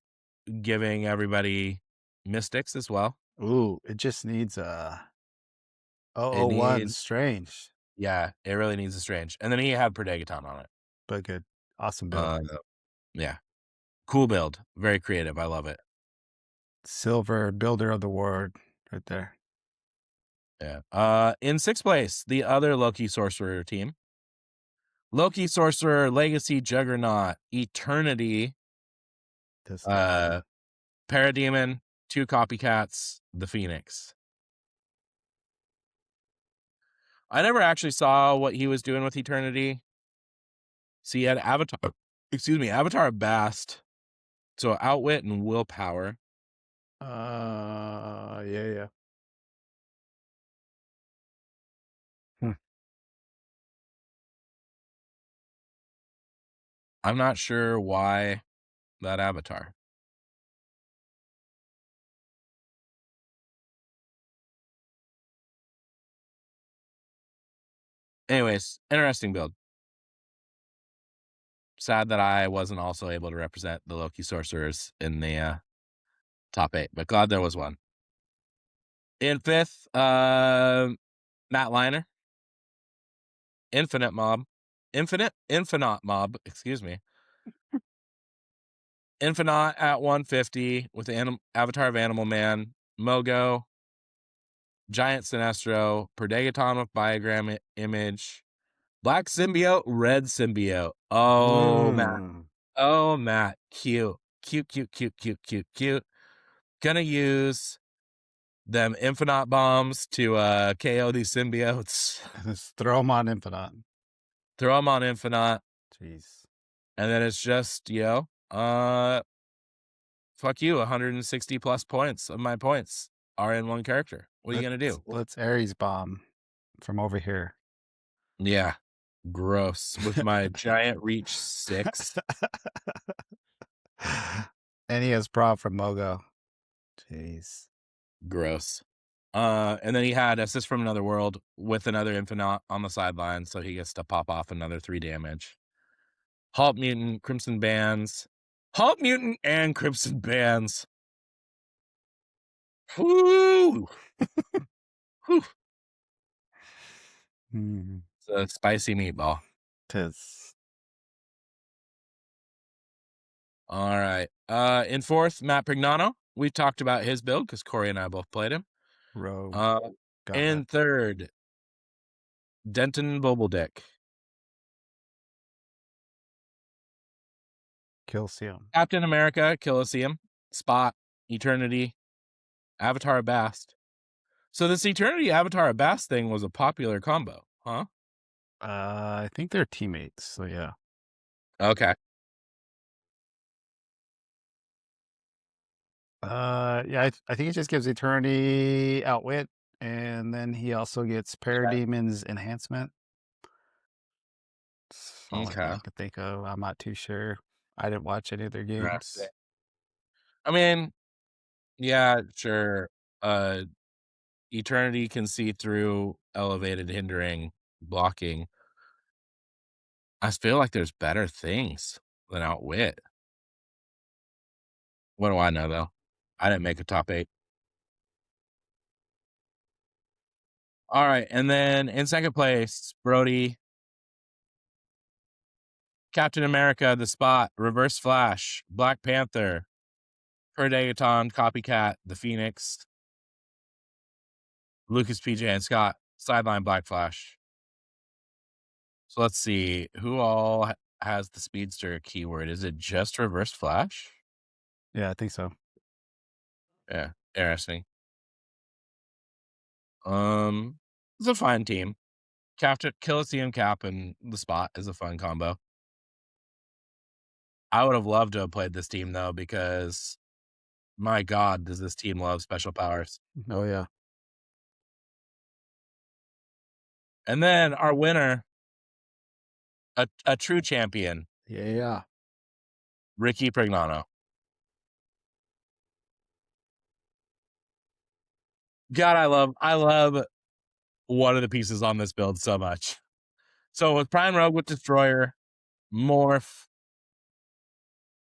giving everybody Mystics as well. Ooh, it just needs It one needs- strange. Yeah, it really needs a strange. And then he had Perdegaton on it. But good. Awesome build. Yeah. Cool build. Very creative. I love it. Silver builder of the ward right there. Yeah. In 6th place, the other Loki Sorcerer team. Loki Sorcerer, Legacy, Juggernaut, Eternity, This guy. Parademon, 2 Copycats, the Phoenix. I never actually saw what he was doing with Eternity. So he had Avatar of Bast. So Outwit and Willpower. Yeah. I'm not sure why that Avatar. Anyways, interesting build. Sad that I wasn't also able to represent the Loki Sorcerers in the top 8, but glad there was one. In 5th, Matt Liner. Infinite Mob, excuse me. Infinite at 150 with the Avatar of Animal Man, Mogo, Giant Sinestro, Perdegaton with Biogram Image, Black Symbiote, Red Symbiote. Oh, Matt. Oh, Matt. Cute. Cute. Gonna use them Infinite Bombs to KO these symbiotes. Just throw them on Infinite. Throw them on Infinite. Jeez. And then it's just, fuck you, 160 plus points of my points are in one character. What are you going to do? Let's Ares bomb from over here. Yeah. Gross. With my giant reach 6. And he has Prob from Mogo. Jeez. Gross. And then he had Assist from Another World with another Infinite on the sideline, so he gets to pop off another 3 damage. Halt Mutant, Crimson Bands. Halt Mutant and Crimson Bands. Woo! Whew. It's a spicy meatball. Tis. All right. In 4th, Matt Prignano. We talked about his build because Corey and I both played him. Rogue. In 3rd, Denton Bobbledick. Kilseum. Captain America, Killiseum, Spot, Eternity, Avatar of Bast. So this Eternity Avatar of Bast thing was a popular combo, huh? I think they're teammates, so yeah. Okay. Yeah, I think it just gives Eternity Outwit, and then he also gets Parademon's Enhancement. That's all I can think of. I'm not too sure. I didn't watch any of their games. I mean, yeah, sure. Eternity can see through elevated, hindering, blocking. I feel like there's better things than Outwit. What do I know, though? I didn't make a top 8. All right, and then in 2nd place, Brody, Captain America, The Spot, Reverse Flash, Black Panther, Predaton, Copycat, The Phoenix, Lucas, PJ, and Scott, Sideline Black Flash. So let's see, who all has the Speedster keyword? Is it just Reverse Flash? Yeah, I think so. Yeah, interesting. It's a fine team. Captain Killiseum Cap and The Spot is a fun combo. I would have loved to have played this team though, because my God, does this team love special powers? Oh yeah. And then our winner, a true champion, Yeah. Ricky Prignano. God, I love one of the pieces on this build so much. So with Prime Rogue with Destroyer, Morph,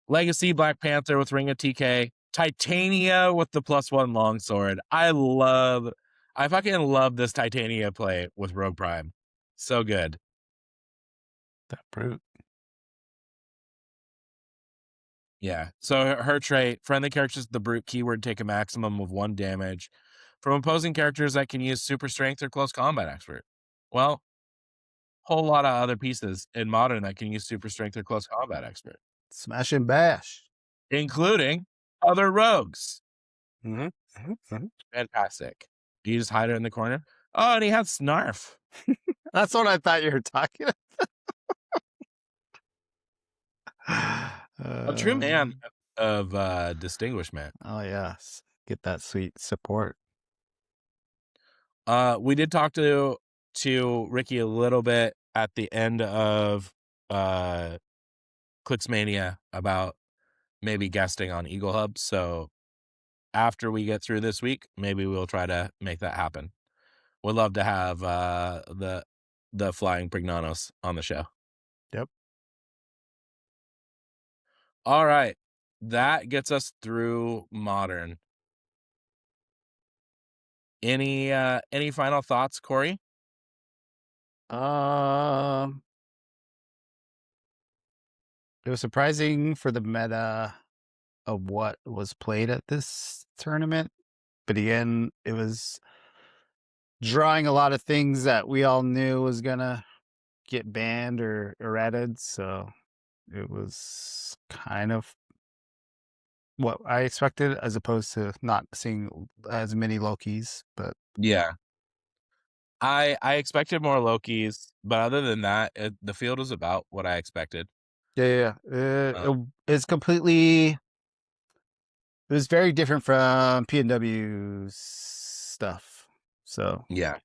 Legacy Black Panther with Ring of TK, Titania with the +1 longsword. I fucking love this Titania play with Rogue Prime. So good. That brute. Yeah. So her trait, friendly characters with the brute keyword take a maximum of 1 damage from opposing characters that can use super strength or close combat expert. Well, whole lot of other pieces in Modern that can use super strength or close combat expert. Smash and bash. Including other rogues. Mm-hmm. Fantastic. Do you just hide her in the corner? Oh, and he has Snarf. That's what I thought you were talking A true man of distinguishment. Oh yes. Get that sweet support. We did talk to Ricky a little bit at the end of Clixmania about maybe guesting on Eaglehub. So after we get through this week, maybe we'll try to make that happen. Would love to have the Flying Prignanos on the show. Yep. All right. that gets us through modern. Any final thoughts, Corey? Um, it was surprising for the meta of what was played at this tournament, but again, it was drawing a lot of things that we all knew was gonna get banned or added, so it was kind of what I expected as opposed to not seeing as many Lokis, but Yeah. I expected more Lokis, but other than that, the field was about what I expected. it's completely. It was very different from P&W stuff. So, Yeah.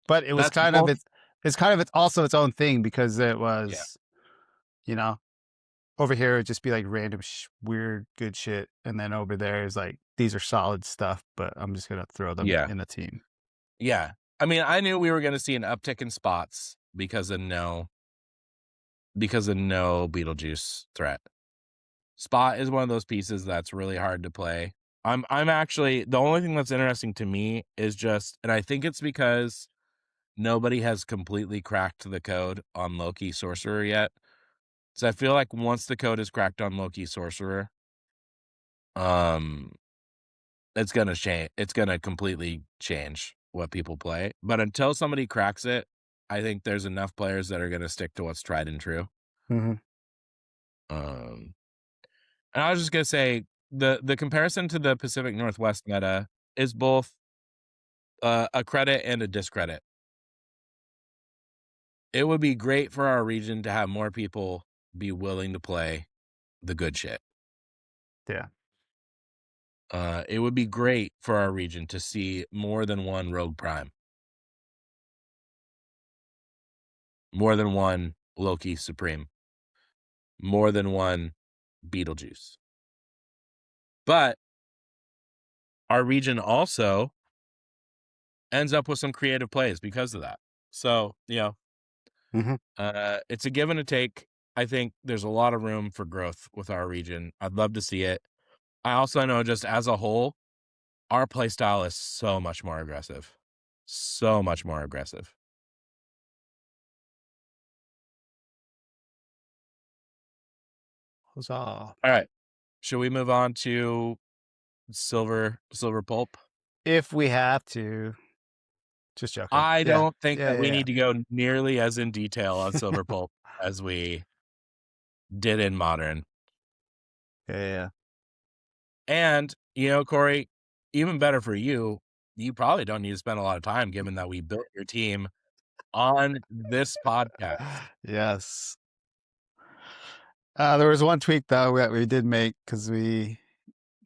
but it was That's kind of both. it's kind of also its own thing because it Yeah. was, you know, over here it'd just be like random weird good shit, and then over there is like these are solid stuff, but I'm just gonna throw them Yeah. in a team. Yeah. I mean, I knew we were going to see an uptick in spots because of no Beetlejuice threat. Spot is one of those pieces that's really hard to play. I'm actually, the only thing that's interesting to me is just, and I think it's because nobody has completely cracked the code on Loki Sorcerer yet. So I feel like once the code is cracked on Loki Sorcerer, it's gonna change. It's gonna completely change what people play. But until somebody cracks it, I think there's enough players that are gonna stick to what's tried and true. Mm-hmm. And I was just gonna say the comparison to the Pacific Northwest meta is both a credit and a discredit. It would be great for our region to have more people be willing to play the good shit. Yeah. It would be great for our region to see more than one Rogue Prime, more than one Loki Supreme, more than one Beetlejuice. But our region also ends up with some creative plays because of that. So, Mm-hmm. it's a give and a take. I think there's a lot of room for growth with our region. I'd love to see it. I also know just as a whole, our play style is so much more aggressive. So much more aggressive. Huzzah. All right. Should we move on to silver pulp? If we have to, just joking. I Yeah. don't think that we Yeah. need to go nearly as in detail on silver pulp as we did in modern. Yeah. And, Corey, even better for you, you probably don't need to spend a lot of time given that we built your team on this podcast. Yes. There was one tweak though that we did make because we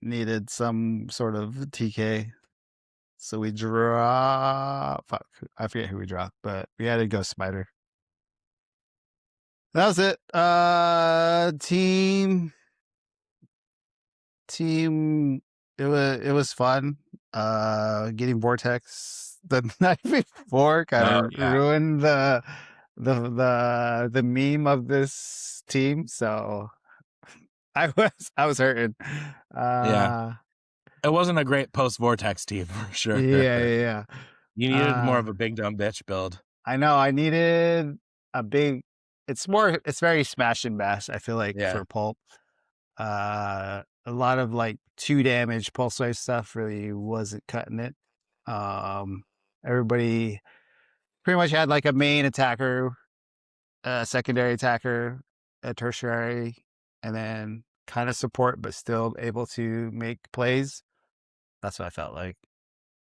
needed some sort of TK. So we fuck, I forget who we dropped, but we had a Ghost Spider. That was it. Team it was fun. Getting Vortex the night before kind Oh, of yeah. ruined the meme of this team. So I was hurting. Yeah. It wasn't a great post-Vortex team for sure. Yeah. You needed more of a big dumb bitch build. I know. I needed a big. It's very smash and bash. I feel like Yeah. for pulp, a lot of like 2 damage pulse wave stuff really wasn't cutting it. Everybody pretty much had like a main attacker, a secondary attacker, a tertiary, and then kind of support, but still able to make plays. That's what I felt like,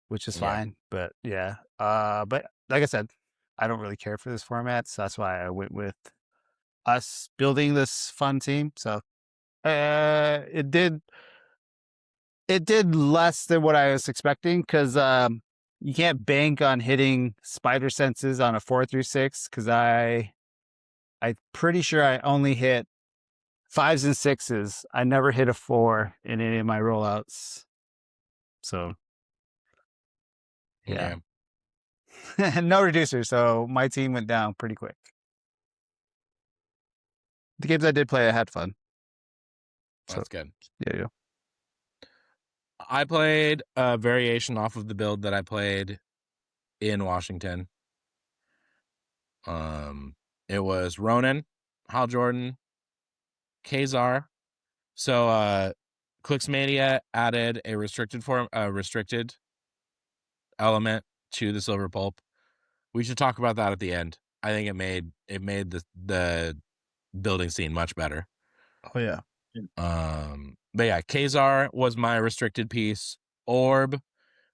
which is Yeah. fine. But yeah, but like I said, I don't really care for this format, so that's why I went with us building this fun team. So it did less than what I was expecting because you can't bank on hitting spider senses on a 4 through 6 because I'm pretty sure I only hit 5s and 6s. I never hit a 4 in any of my rollouts. So yeah. No reducer, so my team went down pretty quick. The games I did play, I had fun. That's good. Yeah. I played a variation off of the build that I played in Washington. It was Ronan, Hal Jordan, Kazar. So Clixmania added a restricted element to the silver pulp. We should talk about that at the end. I think it made the building scene much better. Oh yeah. But yeah, Kazar was my restricted piece. Orb,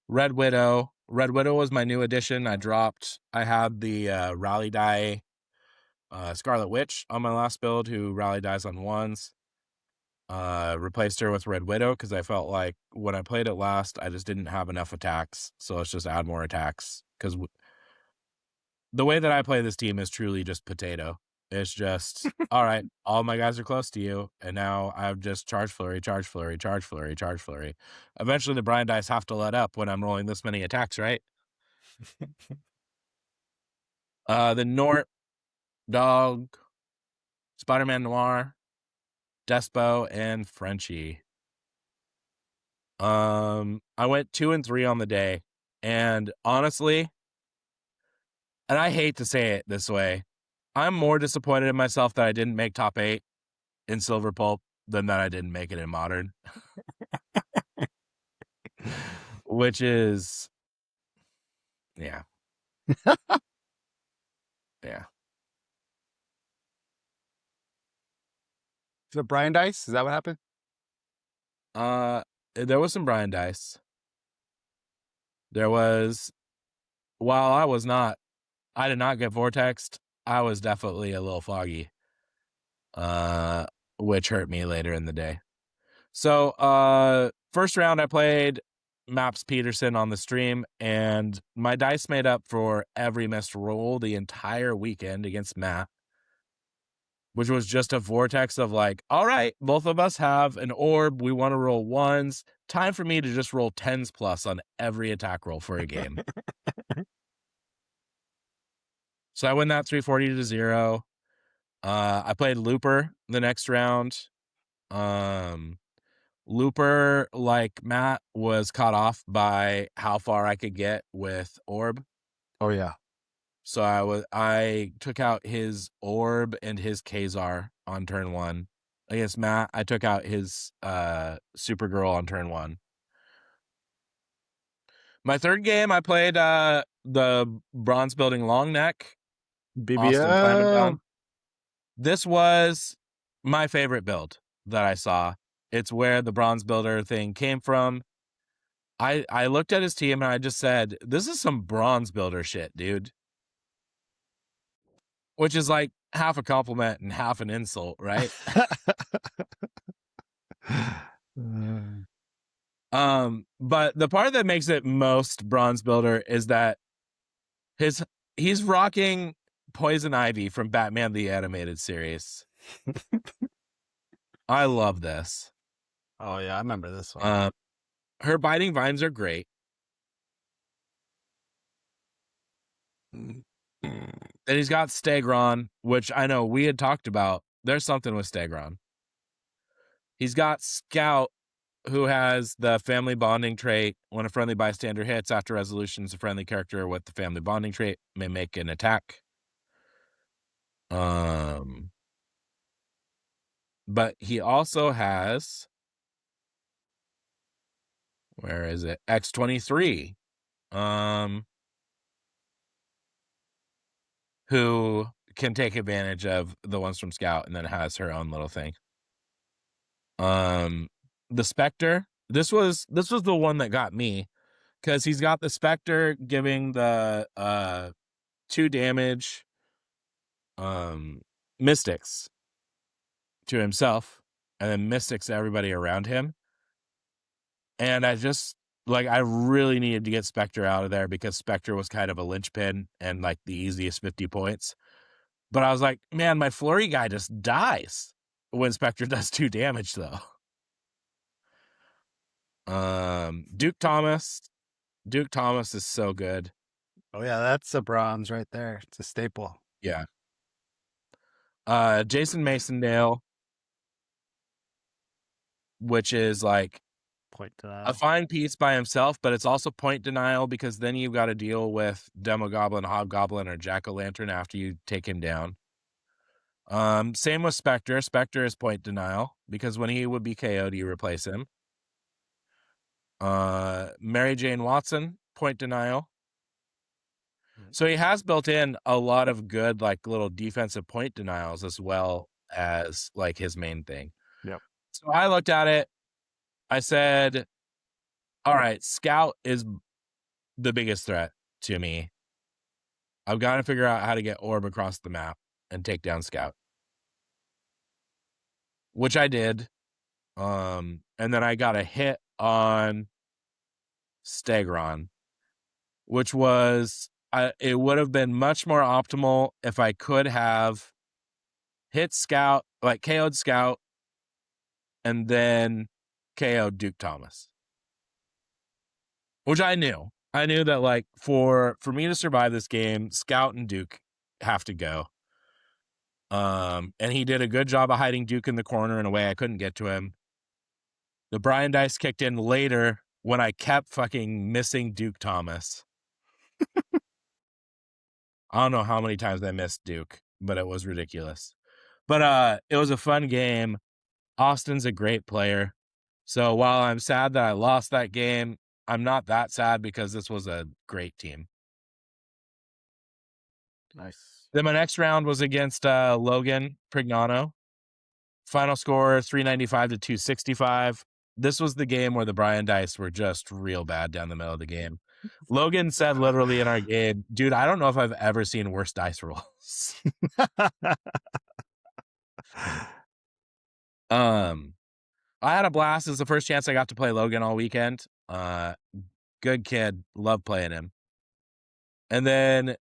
Red Widow. Red Widow was my new addition. I had the rally die Scarlet Witch on my last build who rally dies on ones. Replaced her with Red Widow because I felt like when I played it last, I just didn't have enough attacks. So let's just add more attacks because the way that I play this team is truly just potato. It's just, all right, all my guys are close to you, and now I've just charge flurry, charge flurry, charge flurry, charge flurry. Eventually, the Brian dice have to let up when I'm rolling this many attacks, right? The Nort, Dog, Spider-Man Noir, Despo, and Frenchie. I went 2 and 3 on the day, and honestly, and I hate to say it this way, I'm more disappointed in myself that I didn't make top 8 in Silver Pulp than that I didn't make it in Modern. Which is, yeah. Yeah. The Brian dice, is that what happened? There was some Brian dice. There was, while I did not get vortexed, I was definitely a little foggy. Which hurt me later in the day. So, first round I played Maps Peterson on the stream, and my dice made up for every missed roll the entire weekend against Matt, which was just a vortex of like, all right, both of us have an orb. We want to roll ones. Time for me to just roll 10s plus on every attack roll for a game. So I win that 340-0. I played Looper the next round. Looper, like Matt, was caught off by how far I could get with orb. Oh yeah. So I took out his orb and his Kazar on turn 1. Against Matt, I took out his Supergirl on turn 1. My third game, I played the bronze building long neck. Austin Flamington. This was my favorite build that I saw. It's where the bronze builder thing came from. I looked at his team and I just said, this is some bronze builder shit, dude. Which is like half a compliment and half an insult, right? But the part that makes it most bronze builder is that he's rocking Poison Ivy from Batman the Animated Series. I love this. Oh yeah, I remember this one. Her biting vines are great. Then he's got Stegron, which I know we had talked about. There's something with Stegron. He's got Scout, who has the family bonding trait. When a friendly bystander hits after resolutions, a friendly character with the family bonding trait may make an attack. But he also has, where is it? X-23. Who can take advantage of the ones from Scout and then has her own little thing. The Spectre. This was the one that got me, because he's got the Spectre giving the 2 damage mystics to himself, and then mystics to everybody around him. And I just I really needed to get Spectre out of there because Spectre was kind of a linchpin and like the easiest 50 points. But I was like, man, my flurry guy just dies when Spectre does 2 damage, though. Duke Thomas. Duke Thomas is so good. Oh yeah, that's a bronze right there. It's a staple. Yeah. Jason Masondale. which is like Point a denial. fine piece by himself, but it's also point denial because then you've got to deal with Demogoblin, Hobgoblin, or Jack-o'-lantern after you take him down. Same with Spectre. Spectre is point denial because when he would be KO'd, you replace him. Mary Jane Watson, point denial. So he has built in a lot of good, like, little defensive point denials as well as like his main thing. Yep. So I looked at it. I said, all right, Scout is the biggest threat to me. I've got to figure out how to get Orb across the map and take down Scout, which I did. And then I got a hit on Stegron, which was, it would have been much more optimal if I could have hit Scout, like KO'd Scout, and then KO'd Duke Thomas, which I knew. I knew that, like, for me to survive this game, Scout and Duke have to go. And he did a good job of hiding Duke in the corner in a way I couldn't get to him. The Brian dice kicked in later when I kept fucking missing Duke Thomas. I don't know how many times I missed Duke, but it was ridiculous. But it was a fun game. Austin's a great player. So while I'm sad that I lost that game, I'm not that sad because this was a great team. Nice. Then my next round was against Logan Prignano. Final score 395 to 265. This was the game where the Brian dice were just real bad down the middle of the game. Logan said literally in our game, dude, I don't know if I've ever seen worse dice rolls. I had a blast. It was the first chance I got to play Logan all weekend. Good kid. Love playing him. And then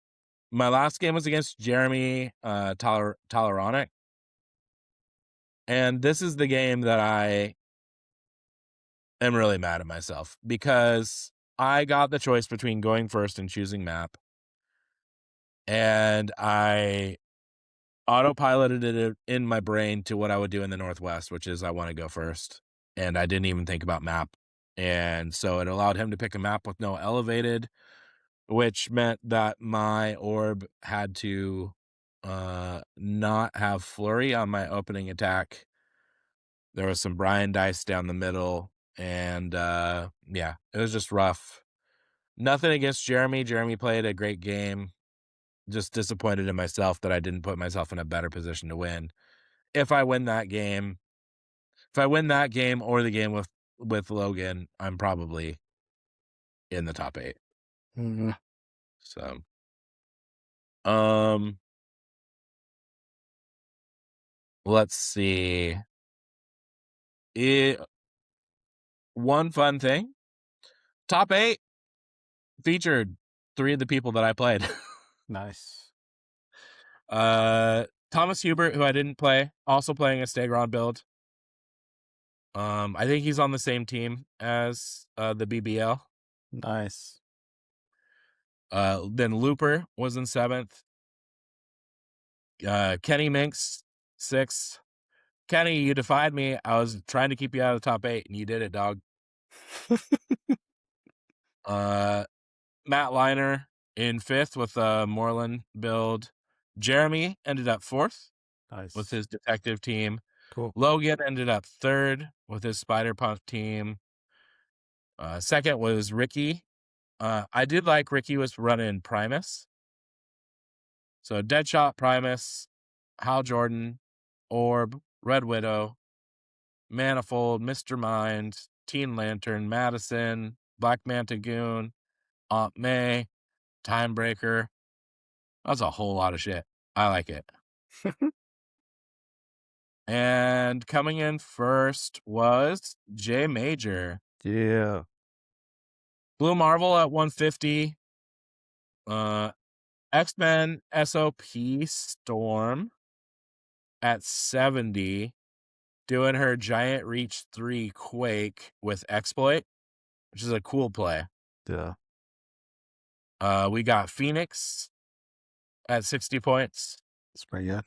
my last game was against Jeremy Toleronic. And this is the game that I am really mad at myself because I got the choice between going first and choosing map. And I autopiloted it in my brain to what I would do in the Northwest, which is I want to go first. And I didn't even think about map. And so it allowed him to pick a map with no elevated, which meant that my orb had to not have flurry on my opening attack. There was some Brian dice down the middle, and yeah, it was just rough. Nothing against Jeremy. Jeremy played a great game. Just disappointed in myself that I didn't put myself in a better position to win. If I win that game or the game with Logan, I'm probably in the top 8. Mm-hmm. So, let's see. One fun thing. Top 8 featured 3 of the people that I played. Nice. Thomas Hubert, who I didn't play, also playing a Stegron build. I think he's on the same team as the BBL. Nice. Then Looper was in 7th. Kenny Minx, 6th. Kenny, you defied me. I was trying to keep you out of the top 8, and you did it, dog. Matt Liner in 5th with a Moreland build. Jeremy ended up 4th. Nice. With his detective team. Cool. Logan ended up 3rd with his Spider Punk team. 2nd was Ricky. I did like Ricky was running Primus. So Deadshot, Primus, Hal Jordan, Orb, Red Widow, Manifold, Mr. Mind, Teen Lantern, Madison, Black Manta Goon, Aunt May, Timebreaker. That's a whole lot of shit. I like it. And coming in first was J Major. Yeah. Blue Marvel at 150. X-Men SOP Storm at 70. Doing her Giant Reach 3 Quake with Exploit, which is a cool play. Yeah. We got Phoenix at 60 points. That's pretty good.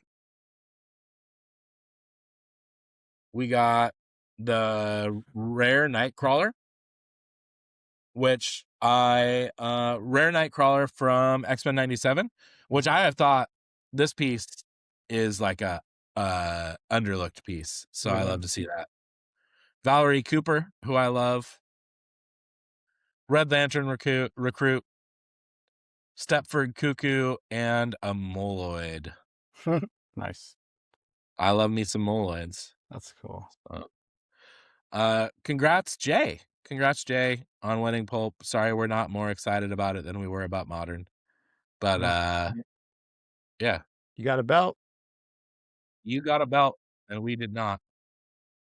We got the rare Nightcrawler, which rare Nightcrawler from X-Men 97, which I have thought this piece is like a underlooked piece. So I love to see that. Valerie Cooper, who I love. Red Lantern recruit. Stepford Cuckoo, and a Moloid. Nice. I love me some Moloids. That's cool. Congrats, Jay. Congrats, Jay, on winning Pulp. Sorry we're not more excited about it than we were about Modern. But yeah. You got a belt? You got a belt, and we did not.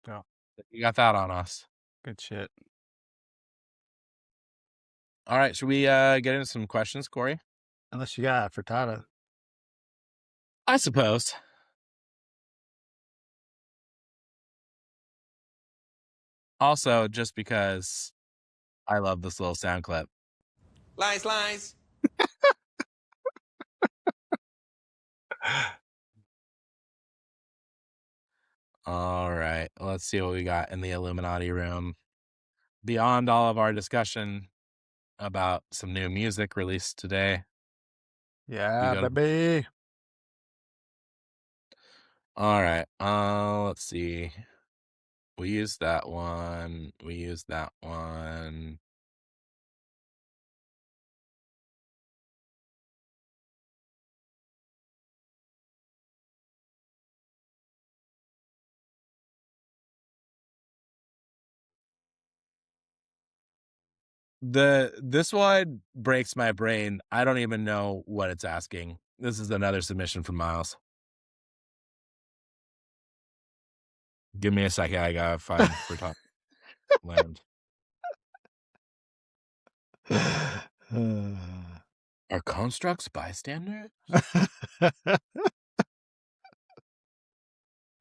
No. You got that on us. Good shit. All right, should we get into some questions, Corey? Unless you got a frittata. I suppose. Also, just because I love this little sound clip. Lies, lies. All right, let's see what we got in the Illuminati room. Beyond all of our discussion about some new music released today. Yeah, baby. All right. Let's see. We used that one. We used that one. This one breaks my brain. I don't even know what it's asking. This is another submission from Miles. Give me a second. I gotta find for top land. Are constructs bystanders?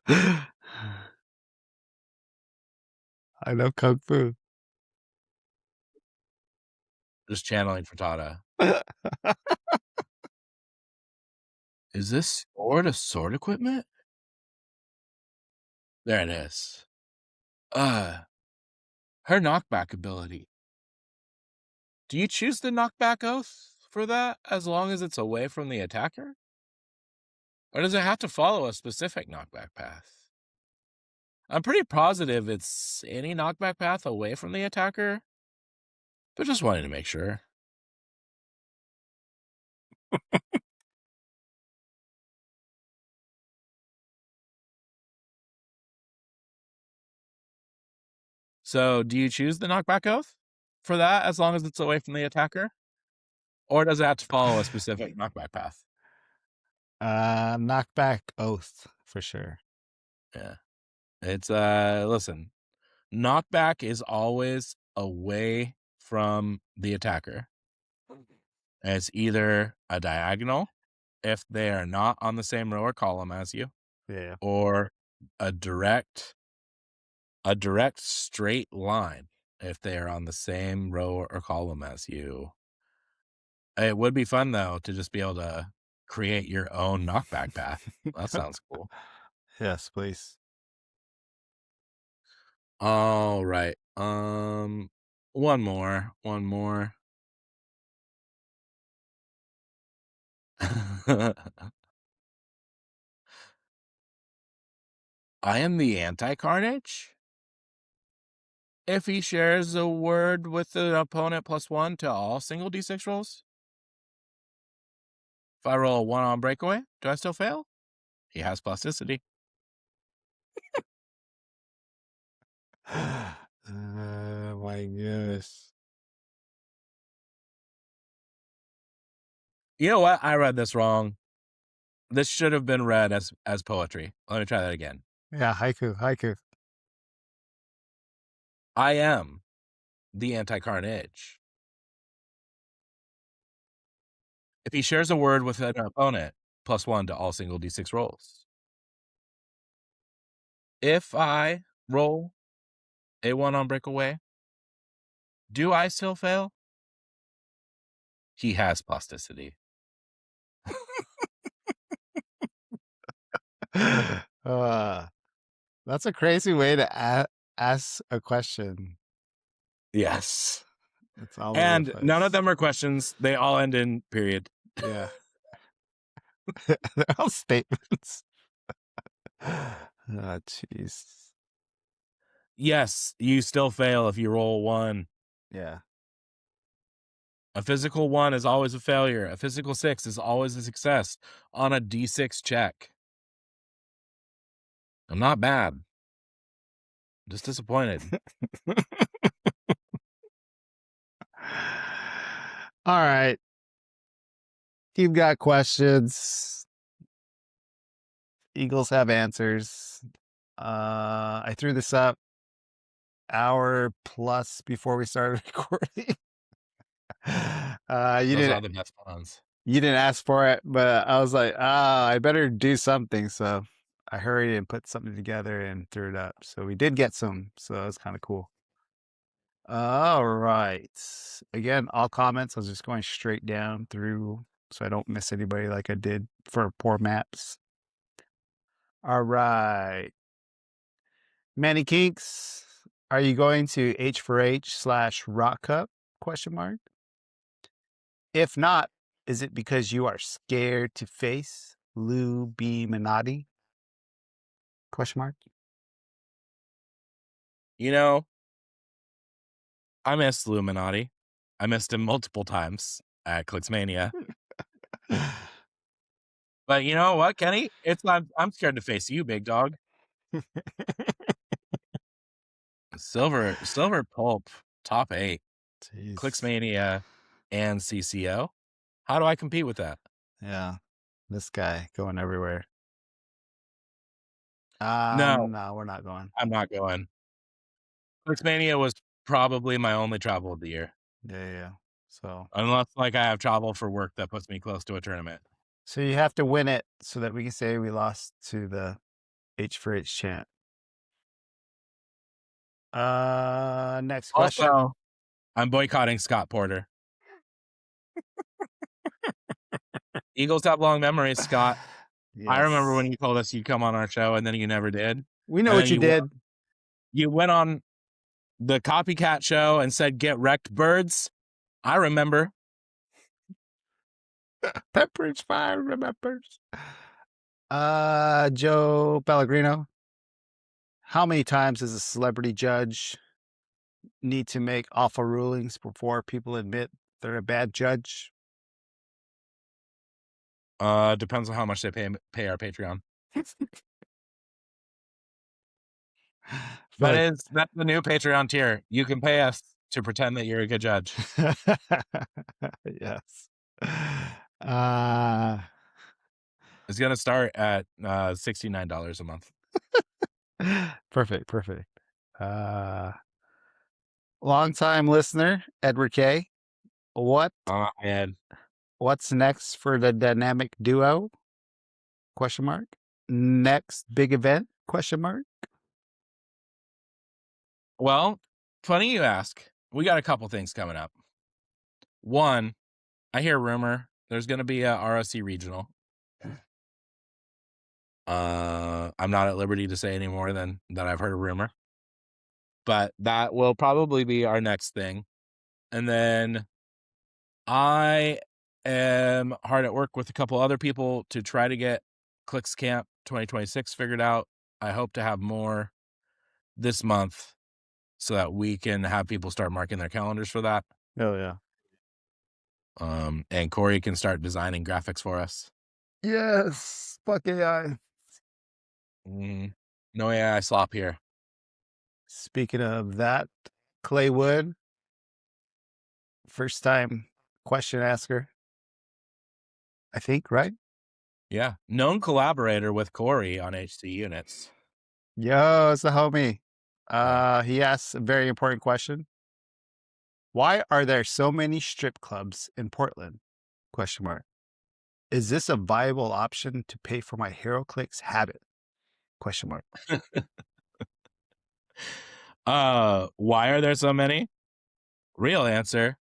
I know Kung Fu. Just channeling frittata. Is this sword equipment? There it is. Her knockback ability. Do you choose the knockback oath for that as long as it's away from the attacker? Or does it have to follow a specific knockback path? I'm pretty positive it's any knockback path away from the attacker, but just wanted to make sure. So do you choose the knockback oath for that as long as it's away from the attacker? Or does it have to follow a specific knockback path? Knockback oath for sure. Yeah. It's listen, knockback is always away from the attacker. And it's either a diagonal if they are not on the same row or column as you, Yeah. or a direct straight line if they are on the same row or column as you. It would be fun though to just be able to create your own knockback path. That sounds cool. Yes, please. All right. One more. I am the anti-Carnage. If he shares a word with the opponent +1 to all single D6 rolls. If I roll a 1 on breakaway, do I still fail? He has plasticity. My goodness. You know what? I read this wrong. This should have been read as poetry. Let me try that again. Yeah, haiku. I am the anti-Carnage. If he shares a word with an opponent, +1 to all single D6 rolls. If I roll a 1 on breakaway, do I still fail? He has plasticity. That's a crazy way to Ask a question. Yes. It's all over And the place. none of them are questions. They all end in period. Yeah. They're all statements. Oh, jeez. Yes, you still fail if you roll 1. Yeah. A physical 1 is always a failure. A physical 6 is always a success on a D6 check. I'm not bad. I'm just disappointed. All right. You've got questions. Eagles have answers. I threw this up hour plus before we started recording. Those are the best ones. You didn't ask for it, but I was like, I better do something. So I hurried and put something together and threw it up. So we did get some. So that was kind of cool. All right. Again, all comments. I was just going straight down through so I don't miss anybody like I did for poor maps. All right. Manny Kinks, are you going to H4H/Rock Cup? Question mark. If not, is it because you are scared to face Lou B. Minotti? Question mark. You know, I missed Illuminati. I missed him multiple times at Clixmania. But you know what, Kenny? I'm scared to face you, big dog. Silver pulp, top 8. Jeez. Clixmania and CCO. How do I compete with that? Yeah. This guy going everywhere. No, No, we're not going. I'm not going. Clixmania was probably my only travel of the year. Yeah. So Unless like I have travel for work that puts me close to a tournament. So you have to win it so that we can say we lost to the H4H chant. Next question. Also, I'm boycotting Scott Porter. Eagles have long memories, Scott. I remember when you told us you'd come on our show and then you never did. We know what you did. You went on the Copycat show and said, "Get wrecked, birds." I remember. Pepperidge Farm remembers. Joe Pellegrino. How many times does a celebrity judge need to make awful rulings before people admit they're a bad judge? Depends on how much they pay our Patreon. That's the new Patreon tier. You can pay us to pretend that you're a good judge. Yes. It's gonna start at $69 a month. Perfect. Long-time listener, Edward K. What's next for the dynamic duo? Question mark. Next big event? Question mark. Well, funny you ask. We got a couple things coming up. One, I hear rumor there's going to be a ROC regional. I'm not at liberty to say any more than that I've heard a rumor. But that will probably be our next thing. And then I am hard at work with a couple other people to try to get Clix Camp 2026 figured out. I hope to have more this month so that we can have people start marking their calendars for that. Oh, yeah. And Corey can start designing graphics for us. Yes. Fuck AI. No AI slop here. Speaking of that, Clay Wood, first time question asker, I think, right? Yeah. Known collaborator with Corey on HC units. Yo, it's a homie. He asks a very important question. Why are there so many strip clubs in Portland? Question mark. Is this a viable option to pay for my HeroClix habit? Question mark. Why are there so many? Real answer,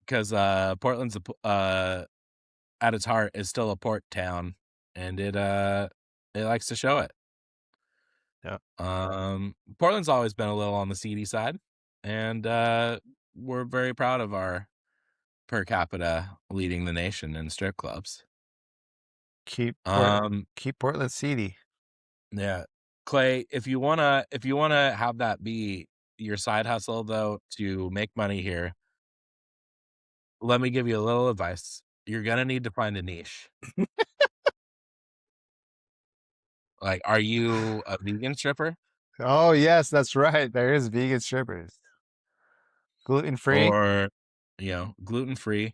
because Portland's at its heart is still a port town, and it likes to show it. Portland's always been a little on the seedy side, and we're very proud of our per capita leading the nation in strip clubs. Keep Portland seedy. Yeah, Clay, if you wanna have that be your side hustle though to make money here, let me give you a little advice. You're gonna need to find a niche. Like, are you a vegan stripper? Oh yes, that's right. There is vegan strippers. Gluten free. Or, gluten free.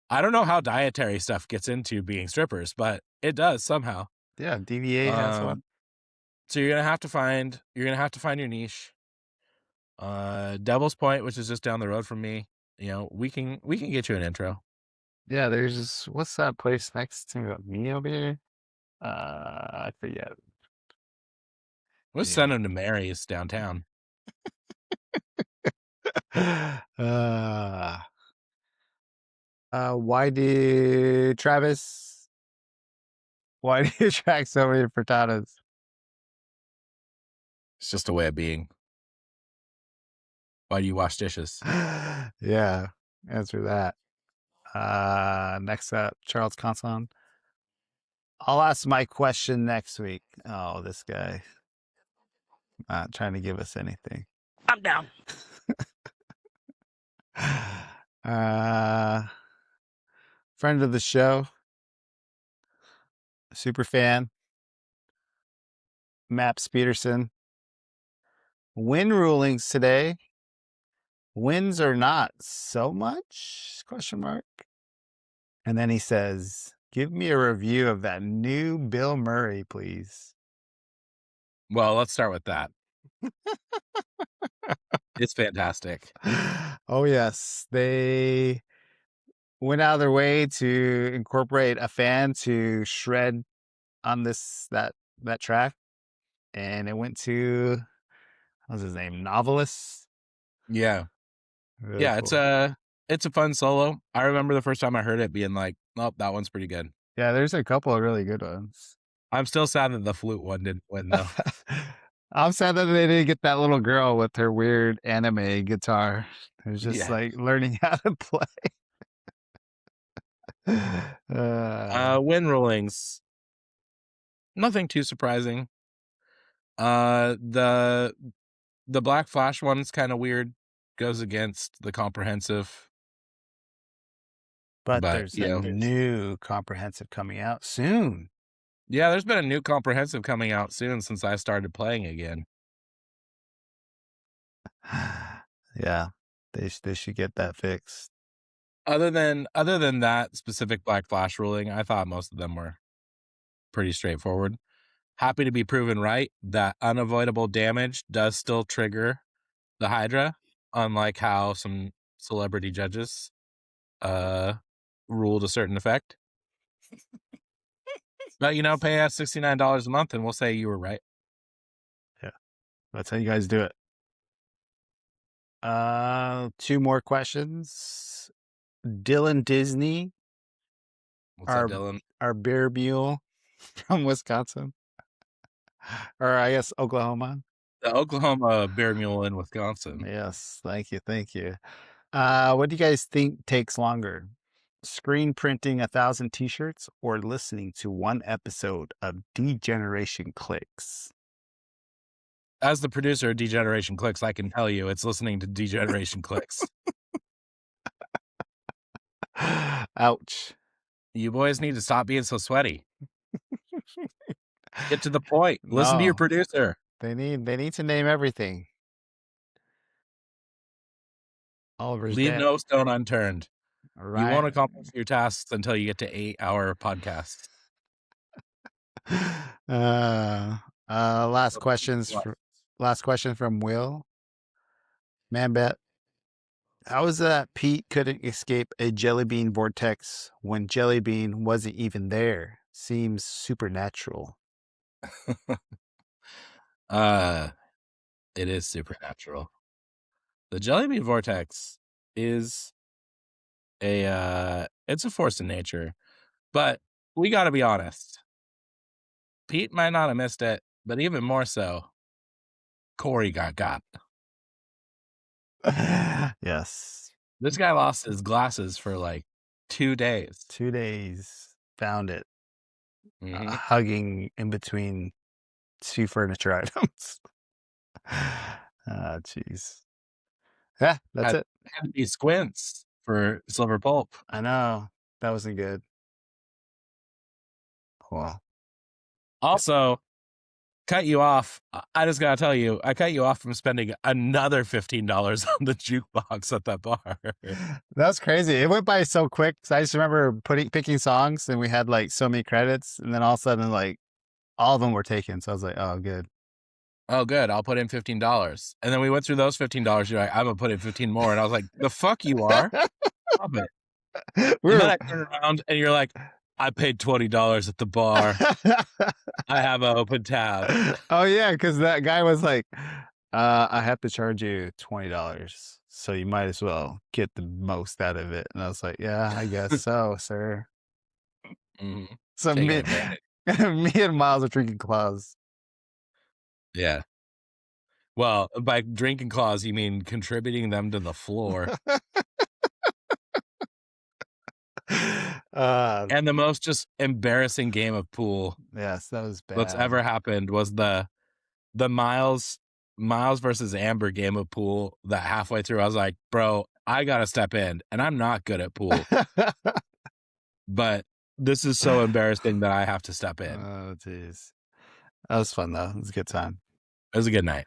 I don't know how dietary stuff gets into being strippers, but it does somehow. Yeah, DVA has one. So you're gonna have to find your niche. Devil's Point, which is just down the road from me. We can get you an intro. Yeah, there's what's that place next to me over here? I forget. Let's send them to Mary's downtown. Why did you track so many frittatas? It's just a way of being. Why do you wash dishes? Yeah, answer that. Next up, Charles Conson. I'll ask my question next week. Oh, this guy. Not trying to give us anything. I'm down. Friend of the show. Super fan. Maps Peterson. Win rulings today. Wins or not so much? Question mark. And then he says, give me a review of that new Bill Murray, please. Well, let's start with that. It's fantastic. Oh, yes. They went out of their way to incorporate a fan to shred on that track. And it went to, what's his name? Novelist? Yeah. Really yeah, cool. it's a fun solo. I remember the first time I heard it being like, oh, that one's pretty good. Yeah, there's a couple of really good ones. I'm still sad that the flute one didn't win though. I'm sad that they didn't get that little girl with her weird anime guitar. It was just like learning how to play. Win rulings. Nothing too surprising. The Black Flash one's kind of weird. Goes against the comprehensive. But there's a new comprehensive coming out soon. Yeah, there's been a new comprehensive coming out soon since I started playing again. Yeah, they should get that fixed. Other than that specific Black Flash ruling, I thought most of them were pretty straightforward. Happy to be proven right that unavoidable damage does still trigger the Hydra, unlike how some celebrity judges ruled a certain effect. But pay us $69 a month and we'll say you were right. Yeah, that's how you guys do it. 2 more questions. Dylan Disney. What's up, Dylan? Our beer mule from Wisconsin. Or I guess Oklahoma. The Oklahoma beer mule in Wisconsin. Yes, thank you. What do you guys think takes longer? Screen printing 1,000 t-shirts or listening to one episode of Degeneration Clicks? As the producer of Degeneration Clicks, I can tell you it's listening to Degeneration Clicks. Ouch. You boys need to stop being so sweaty. Get to the point. Listen to your producer. They need to name everything. Oliver's Leave dead. no stone unturned. Right. You won't accomplish your tasks until you get to 8-hour podcasts. Last question from Will. Man bet. How is that Pete couldn't escape a jelly bean vortex when jelly bean wasn't even there? Seems supernatural. It is supernatural. The jelly bean vortex is it's a force in nature, but we got to be honest. Pete might not have missed it, but even more so, Corey got. Yes. This guy lost his glasses for like 2 days. 2 days. Found it. Mhm. Hugging in between 2 furniture items. Jeez. Yeah, that's it. Had to be squints for silver pulp. I know. That wasn't good. Well, Also, cut you off. I just gotta tell you, I cut you off from spending another $15 on the jukebox at that bar. that's crazy. It went by so quick. So I just remember picking songs, and we had like so many credits, and then all of a sudden, like all of them were taken. So I was like, oh, good. Oh, good. I'll put in $15. And then we went through those $15. You're like, I'm gonna put in 15 more. And I was like, the fuck you are? Stop it. And then I turn around and you're like, I paid $20 at the bar. I have an open tab. Oh yeah, because that guy was like, I have to charge you $20, so you might as well get the most out of it. And I was like, yeah, I guess so, sir. Mhm. So Taking me, advantage. me and Miles are drinking claws. Yeah. Well, by drinking claws, you mean contributing them to the floor. And the most just embarrassing game of pool Yes, that was bad. that's ever happened was the Miles versus Amber game of pool that halfway through I was like, bro, I gotta step in, and I'm not good at pool, but this is so embarrassing that I have to step in. Oh, jeez. That was fun though. It was a good time. It was a good night.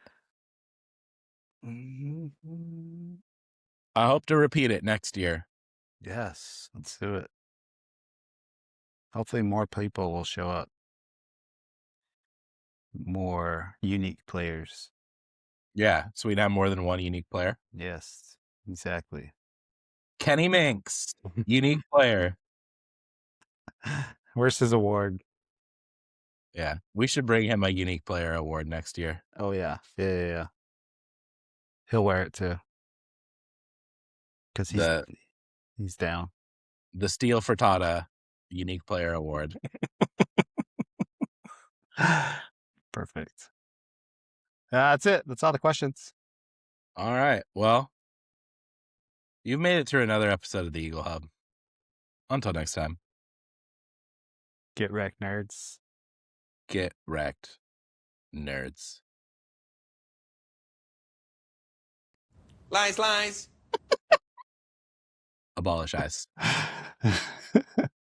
I hope to repeat it next year. Yes, let's do it. Hopefully more people will show up. More unique players. Yeah, so we'd have more than one unique player. Yes, exactly. Kenny Minks, unique player. Where's his award? Yeah, we should bring him a unique player award next year. Oh yeah. Yeah. He'll wear it too. Because he's down. The Steel Frittata unique player award. Perfect. That's it. That's all the questions. All right. Well, you've made it through another episode of the Eagle Hub. Until next time. Get wrecked, nerds. Get wrecked, nerds. Lies, lies. Abolish ICE.